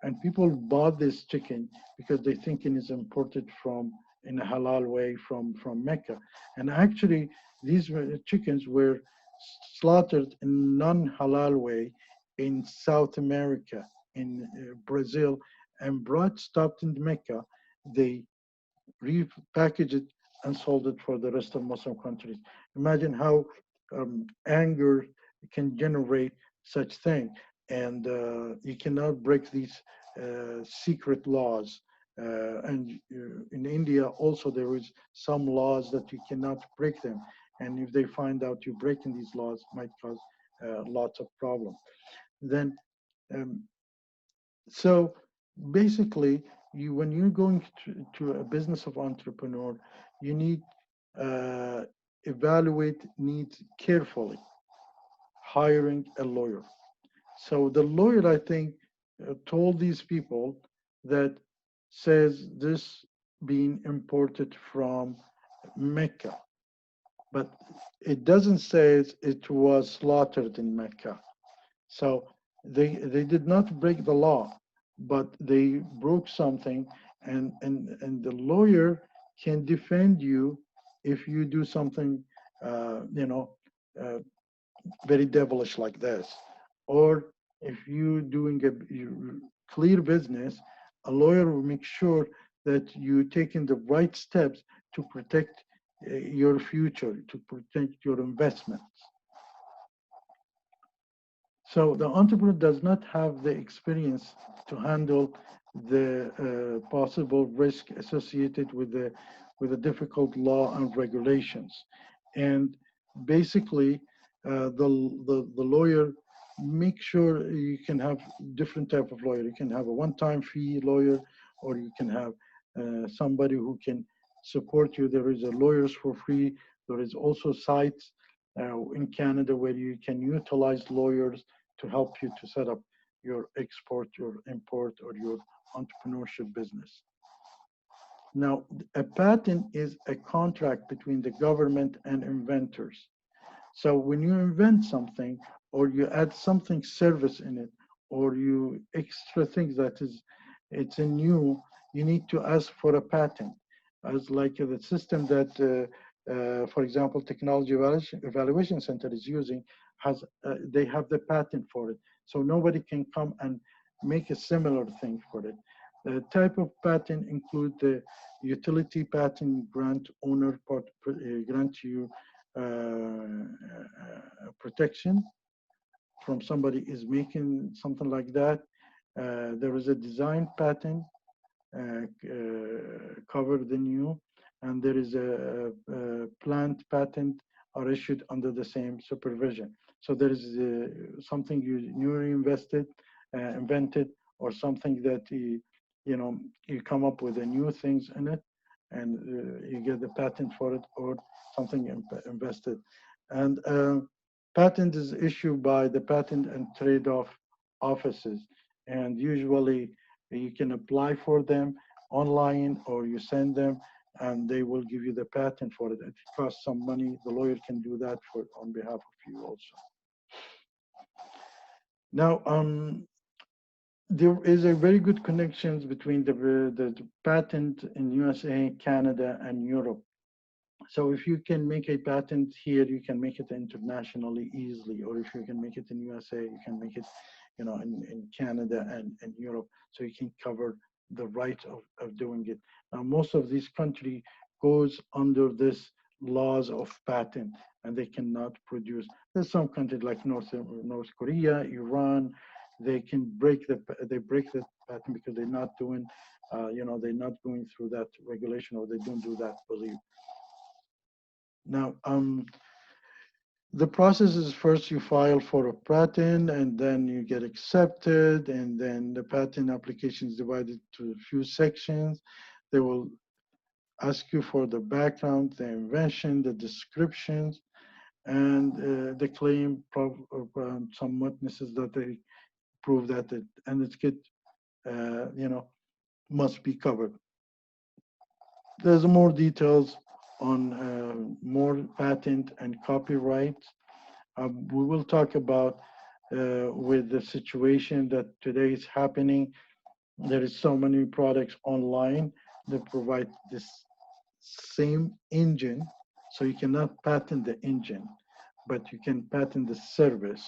S1: And people bought this chicken because they think it is imported from in a halal way from Mecca. And actually, these chickens were slaughtered in non-halal way in South America, in Brazil, and brought stopped in Mecca. They repackaged it and sold it for the rest of Muslim countries. Imagine how anger can generate such thing, and you cannot break these secret laws. And in India also there is some laws that you cannot break them, and if they find out you're breaking these laws, might cause lots of problems. Then um, so basically, when you're going to a business of entrepreneur, you need uh, evaluate needs carefully, hiring a lawyer. So the lawyer, I think, told these people that says this being imported from Mecca, but it doesn't say it was slaughtered in Mecca. So they did not break the law, but they broke something, and the lawyer can defend you if you do something, uh, very devilish like this, or if you doing clear business, a lawyer will make sure that you taking the right steps to protect your future, to protect your investments. So the entrepreneur does not have the experience to handle the possible risk associated with the difficult law and regulations. And basically, the lawyer make sure you can have different type of lawyer. You can have a one-time fee lawyer, or you can have somebody who can support you. There is a lawyers for free. There is also sites in Canada where you can utilize lawyers to help you to set up your export, your import, or your entrepreneurship business. Now, a patent is a contract between the government and inventors. So when you invent something, or you add something service in it, or you extra things that is it's a new, you need to ask for a patent. As like the system that, for example, Technology Evaluation Center is using, has they have the patent for it, so nobody can come and make a similar thing for it. The type of patent include the utility patent grant owner grant you protection from somebody is making something like that. There is a design patent cover the new, and there is a plant patent are issued under the same supervision. So there is something you newly invented, or something that you come up with a new things in it, and you get the patent for it, or something invested. And patent is issued by the patent and trade-off offices, and usually you can apply for them online, or you send them and they will give you the patent for it. It costs some money. The lawyer can do that for on behalf of you also. Now, there is a very good connections between the patent in USA, Canada, and Europe. So if you can make a patent here, you can make it internationally easily, or if you can make it in USA, you can make it, in Canada and Europe, so you can cover the right of doing it. Now, most of these countries goes under this laws of patent, and they cannot produce. There's some countries like North Korea, Iran, they break the patent because they're not doing, they're not going through that regulation, or they don't do that, believe. Now, the process is first you file for a patent, and then you get accepted, and then the patent application is divided to a few sections. They will ask you for the background, the invention, the descriptions, and the claim, some witnesses that they prove that it, and it's get, must be covered. There's more details on more patent and copyright. We will talk about with the situation that today is happening. There is so many products online that provide this same engine. So you cannot patent the engine, but you can patent the service.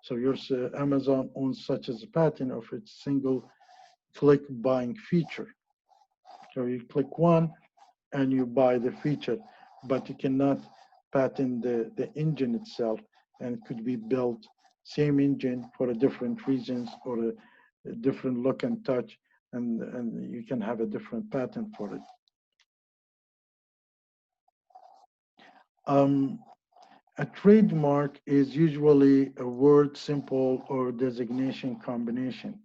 S1: So your Amazon owns such as a patent of its single click buying feature. So you click one and you buy the feature, but you cannot patent the engine itself, and it could be built same engine for a different reasons, or a different look and touch, and you can have a different patent for it. A trademark is usually a word, symbol, or designation combination,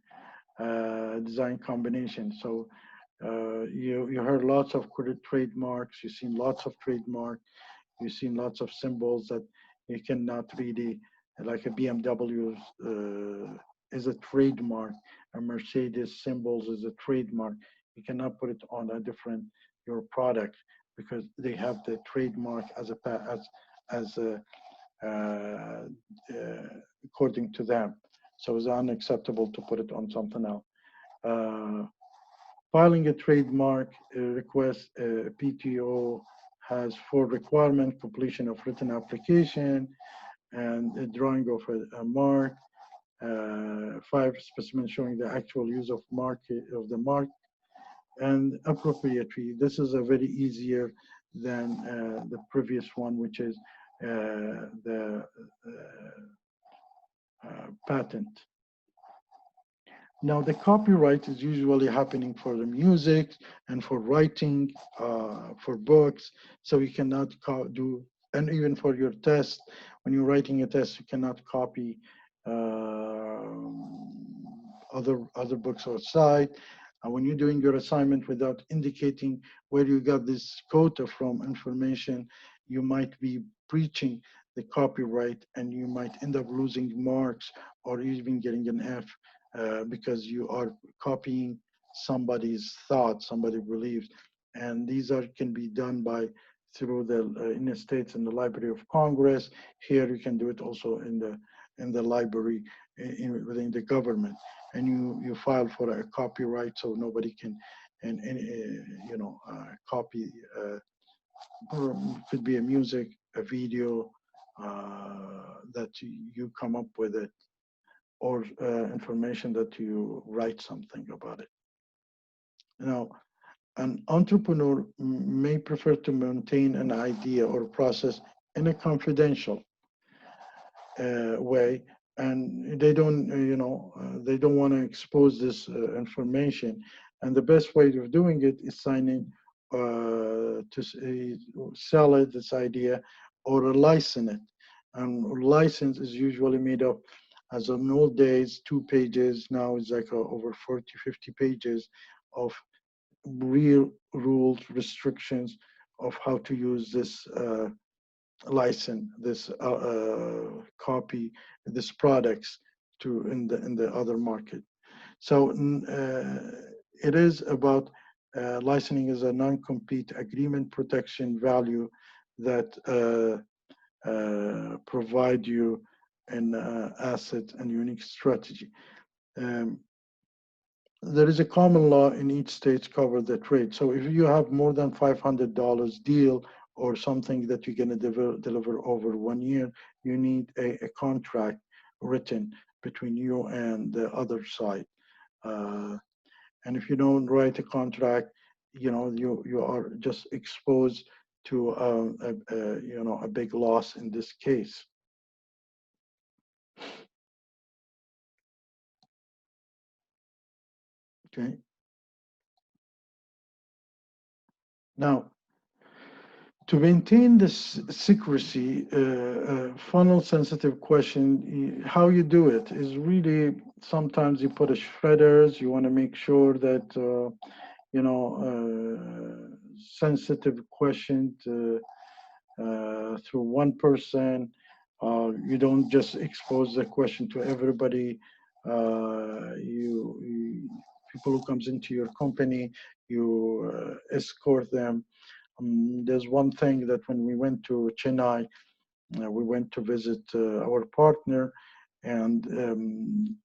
S1: design combination. So you heard lots of trademarks, you've seen lots of trademarks, you've seen lots of symbols that you cannot really, like a BMW is a trademark, a Mercedes symbols is a trademark. You cannot put it on a different, your product, because they have the trademark as a according to them. So it's unacceptable to put it on something else. Filing a trademark request, PTO has 4 requirements: completion of written application, and a drawing of a mark, 5 specimens showing the actual use of the mark, and appropriately. This is a very easier than the previous one, which is the patent. Now, the copyright is usually happening for the music and for writing, for books. So you cannot do, and even for your test, when you're writing a test, you cannot copy other books outside. And when you're doing your assignment without indicating where you got this quota from information, you might be breaching the copyright, and you might end up losing marks, or even getting an F. Because you are copying somebody's thoughts, somebody's beliefs, and these can be done through the in the states in the Library of Congress. Here you can do it also in the library within the government, and you file for a copyright, so nobody can copy. Could be a music, a video that you come up with it, or information that you write something about it. Now, an entrepreneur may prefer to maintain an idea or process in a confidential way, and they don't, they don't want to expose this information. And the best way of doing it is signing to sell it, this idea, or license it. And license is usually made up, as in old days, 2 pages. Now it's like over 40, 50 pages of real rules, restrictions of how to use this license, this copy, this products to in the other market. So it is about licensing is a non-compete agreement protection value that provide you an asset and unique strategy. Um, there is a common law in each state cover the trade. So if you have more than $500 deal or something that you're going to deliver over 1 year, you need a contract written between you and the other side. Uh, and if you don't write a contract, you are just exposed to a big loss in this case. Okay. Now, to maintain this secrecy, funnel sensitive question, how you do it is really, sometimes you put a shredders, you want to make sure that, sensitive question through one person. You don't just expose the question to everybody. People who comes into your company, you escort them. There's one thing that when we went to Chennai, we went to visit our partner, and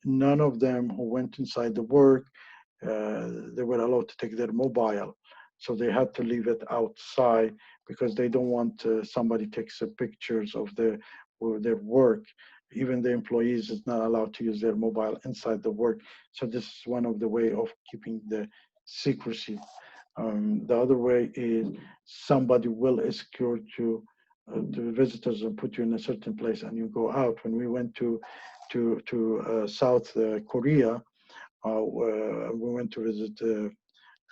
S1: none of them who went inside the work, they were allowed to take their mobile. So they had to leave it outside because they don't want somebody takes pictures of their work. Even the employees is not allowed to use their mobile inside the work. So this is one of the way of keeping the secrecy. The other way is somebody will escort you the visitors and put you in a certain place, and you go out. When we went to South Korea, we went to visit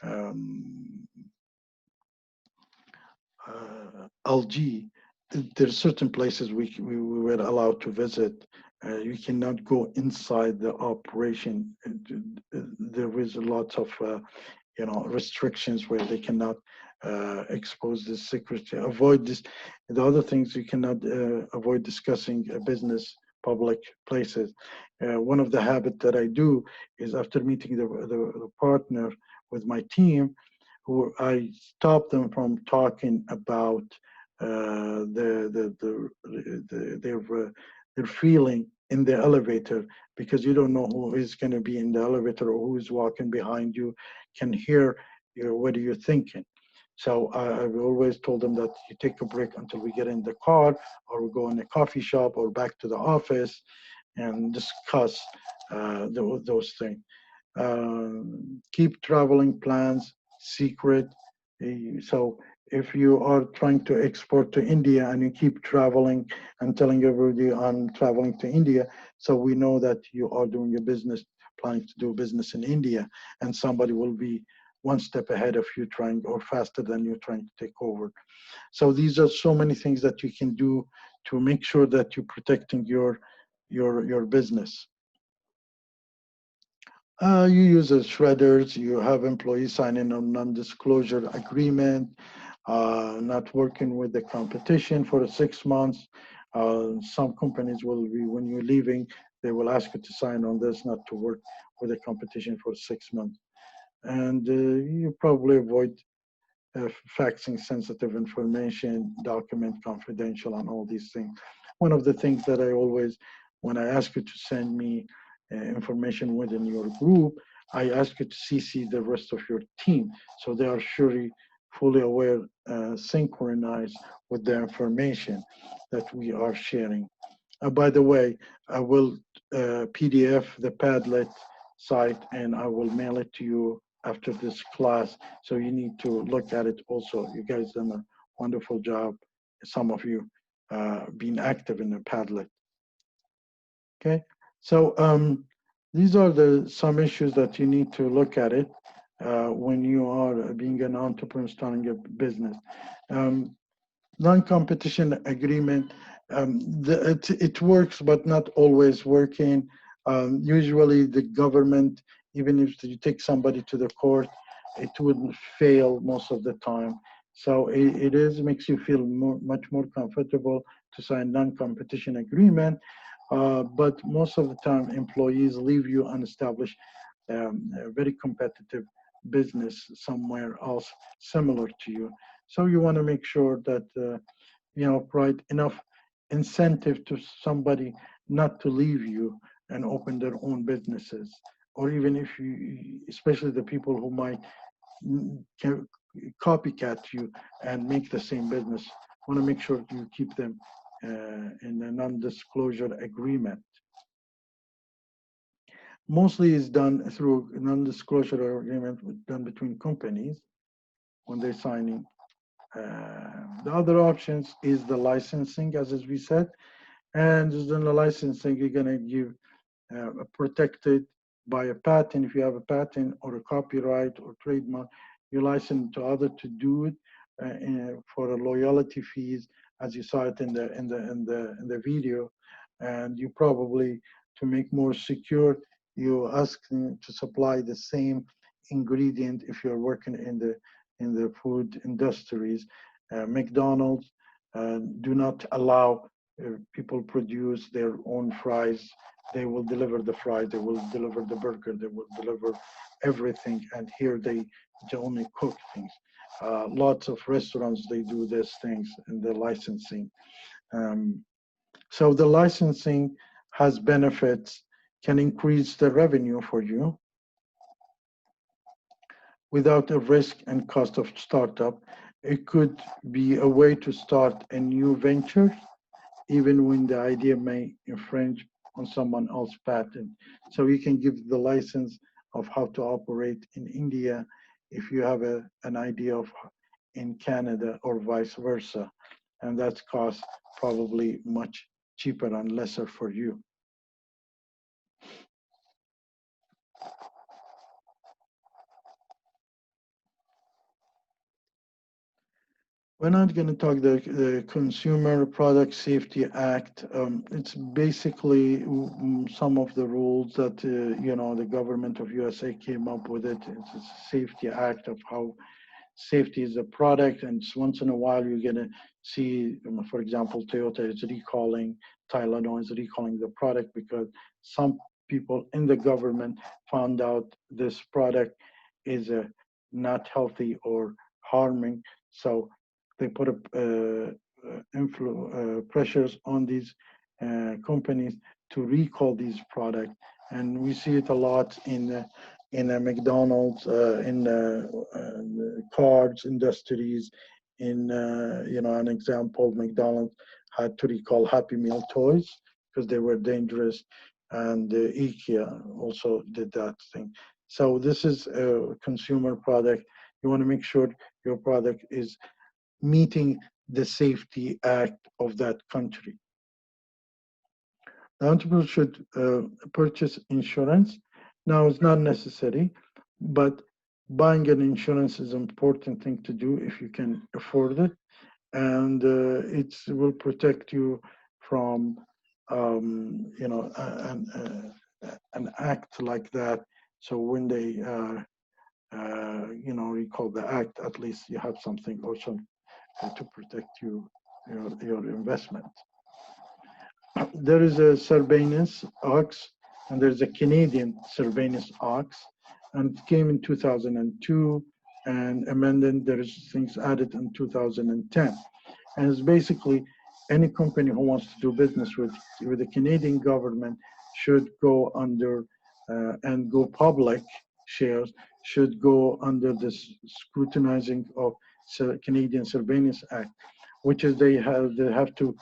S1: um, LG. There are certain places we were allowed to visit. You cannot go inside the operation. There is a lot of restrictions where they cannot expose this secrecy. Avoid this. The other things, you cannot avoid discussing business public places. One of the habits that I do is, after meeting the partner with my team, who I stop them from talking about their feeling in the elevator, because you don't know who is going to be in the elevator or who is walking behind you, can hear what are you thinking. So I've always told them that you take a break until we get in the car, or we go in a coffee shop or back to the office and discuss those things. Keep traveling plans secret. So if you are trying to export to India and you keep traveling and telling everybody I'm traveling to India, so we know that you are doing a business, planning to do business in India, and somebody will be one step ahead of you trying, or faster than you trying to take over. So these are so many things that you can do to make sure that you're protecting your business. You use shredders, you have employees signing a non-disclosure agreement, not working with the competition for 6 months. Some companies will be, when you're leaving, they will ask you to sign on this, not to work with the competition for 6 months. And you probably avoid faxing sensitive information, document confidential, and all these things. One of the things that I always, when I ask you to send me information within your group, I ask you to CC the rest of your team, so they are surely fully aware, synchronized with the information that we are sharing. By the way, I will PDF the Padlet site, and I will mail it to you after this class. So you need to look at it also. You guys done a wonderful job, some of you. being active in the Padlet. Okay, so these are some issues that you need to look at it when you are being an entrepreneur starting a business. Non-competition agreement, it works, but not always working. Usually the government, even if you take somebody to the court, it wouldn't fail most of the time. So it makes you feel much more comfortable to sign non-competition agreement. But most of the time, employees leave you unestablished, a very competitive business somewhere else similar to you. So you want to make sure that provide enough incentive to somebody not to leave you and open their own businesses, or even if you, especially the people who might copycat you and make the same business, want to make sure you keep them in a non-disclosure agreement. Mostly is done through a non-disclosure agreement done between companies when they're signing. The other options is the licensing, as we said, and in the licensing, you're going to give protected by a patent. If you have a patent or a copyright or trademark, you license to others to do it for a loyalty fees, as you saw it in the video. And you probably, to make more secure, you ask them to supply the same ingredient if you're working in the food industries. McDonald's do not allow people produce their own fries. They will deliver the fries, they will deliver the burger, they will deliver everything, and here they only cook things. Lots of restaurants, they do these things in the licensing. So the licensing has benefits, can increase the revenue for you without the risk and cost of startup. It could be a way to start a new venture, even when the idea may infringe on someone else's patent. So you can give the license of how to operate in India if you have an idea of in Canada or vice versa. And that's cost probably much cheaper and lesser for you. We're not going to talk the Consumer Product Safety Act. It's basically some of the rules that the government of USA came up with it. It's a safety act of how safety is a product, and once in a while you're going to see, for example, Toyota is recalling, Tylenol is recalling the product because some people in the government found out this product is not healthy or harming. So they put pressures on these companies to recall these products, and we see it a lot in McDonald's, in cards industries. In an example, McDonald's had to recall Happy Meal toys because they were dangerous, and IKEA also did that thing. So this is a consumer product. You want to make sure your product is meeting the safety act of that country. The entrepreneur should purchase insurance. Now, it's not necessary, but buying an insurance is an important thing to do if you can afford it, and it will protect you from an act like that. So when they recall the act, at least you have something also to protect your investment. There is a Sarbanes Ox, and there's a Canadian Sarbanes Ox, and it came in 2002 and amended. There is things added in 2010, and it's basically any company who wants to do business with the Canadian government should go under and go public. Shares should go under this scrutinizing of Canadian Sarbanes Act, which is they have to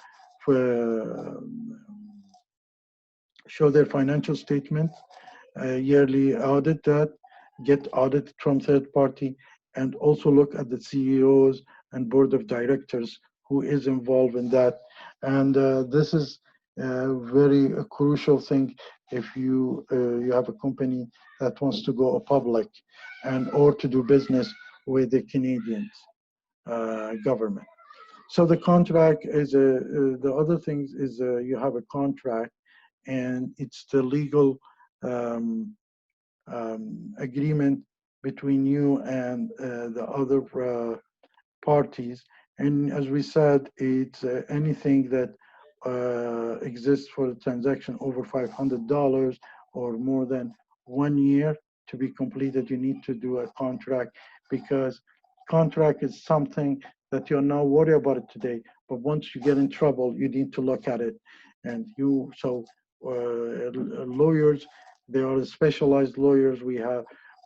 S1: show their financial statement, yearly audit that, get audited from third party, and also look at the CEOs and board of directors who is involved in that. And this is a very crucial thing if you you have a company that wants to go public and or to do business with the Canadian government. So the contract is the other things is you have a contract, and it's the legal agreement between you and the other parties. And as we said, it's anything that exists for a transaction over $500 or more than 1 year to be completed. You need to do a contract, because contract is something that you're not worried about it today, but once you get in trouble, you need to look at it. And lawyers, they are specialized lawyers.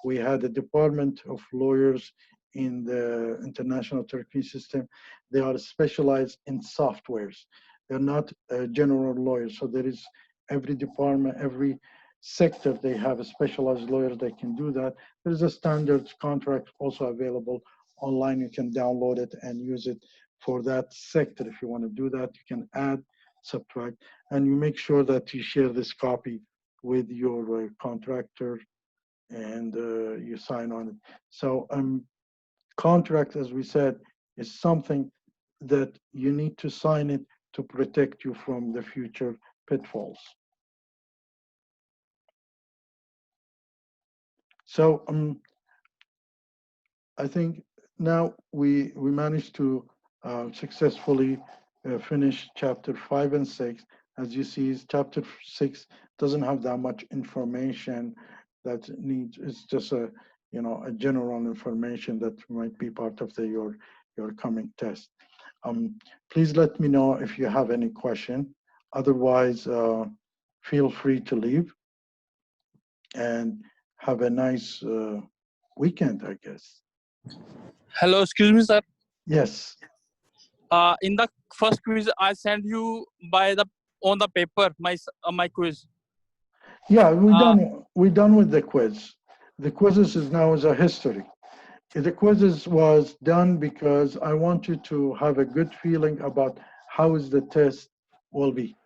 S1: We had a department of lawyers in the international Turkey system. They are specialized in softwares. They're not general lawyers. So there is every department, every sector, they have a specialized lawyers that can do that. There's a standard contract also available online. You can download it and use it for that sector. If you want to do that, you can add, subtract, and you make sure that you share this copy with your contractor, and you sign on it. So contract, as we said, is something that you need to sign it to protect you from the future pitfalls. So I think now we managed to successfully finish chapter 5 and 6. As you see, chapter 6 doesn't have that much information that needs. It's just a a general information that might be part of your coming test. Please let me know if you have any question. Otherwise, feel free to leave and have a nice weekend, I guess.
S2: Hello, excuse me, sir.
S1: Yes.
S2: In the first quiz, I sent you on the paper my quiz.
S1: Yeah, we're done with the quiz. The quizzes is now is a history. The quizzes was done because I want you to have a good feeling about how is the test will be.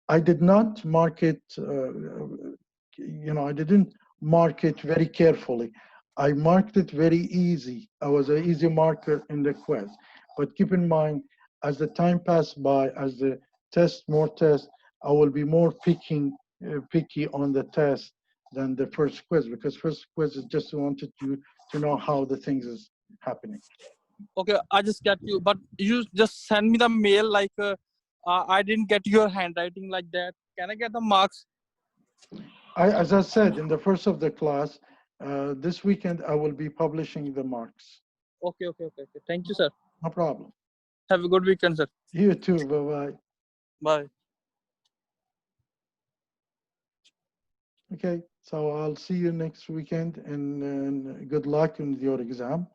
S1: I did not mark it, I didn't mark it very carefully. I marked it very easy. I was an easy marker in the quiz. But keep in mind, as the time passed by, as the more tests, I will be more picky on the test than the first quiz, because first quiz is just wanted you to know how the things is happening.
S2: Okay, I just get you, but you just send me the mail like I didn't get your handwriting like that. Can I get the marks?
S1: As I said in the first of the class, this weekend I will be publishing the marks.
S2: Okay. Thank you, sir.
S1: No problem.
S2: Have a good weekend, sir.
S1: You too. Bye-bye.
S2: Bye.
S1: Okay, so I'll see you next weekend, and good luck in your exam.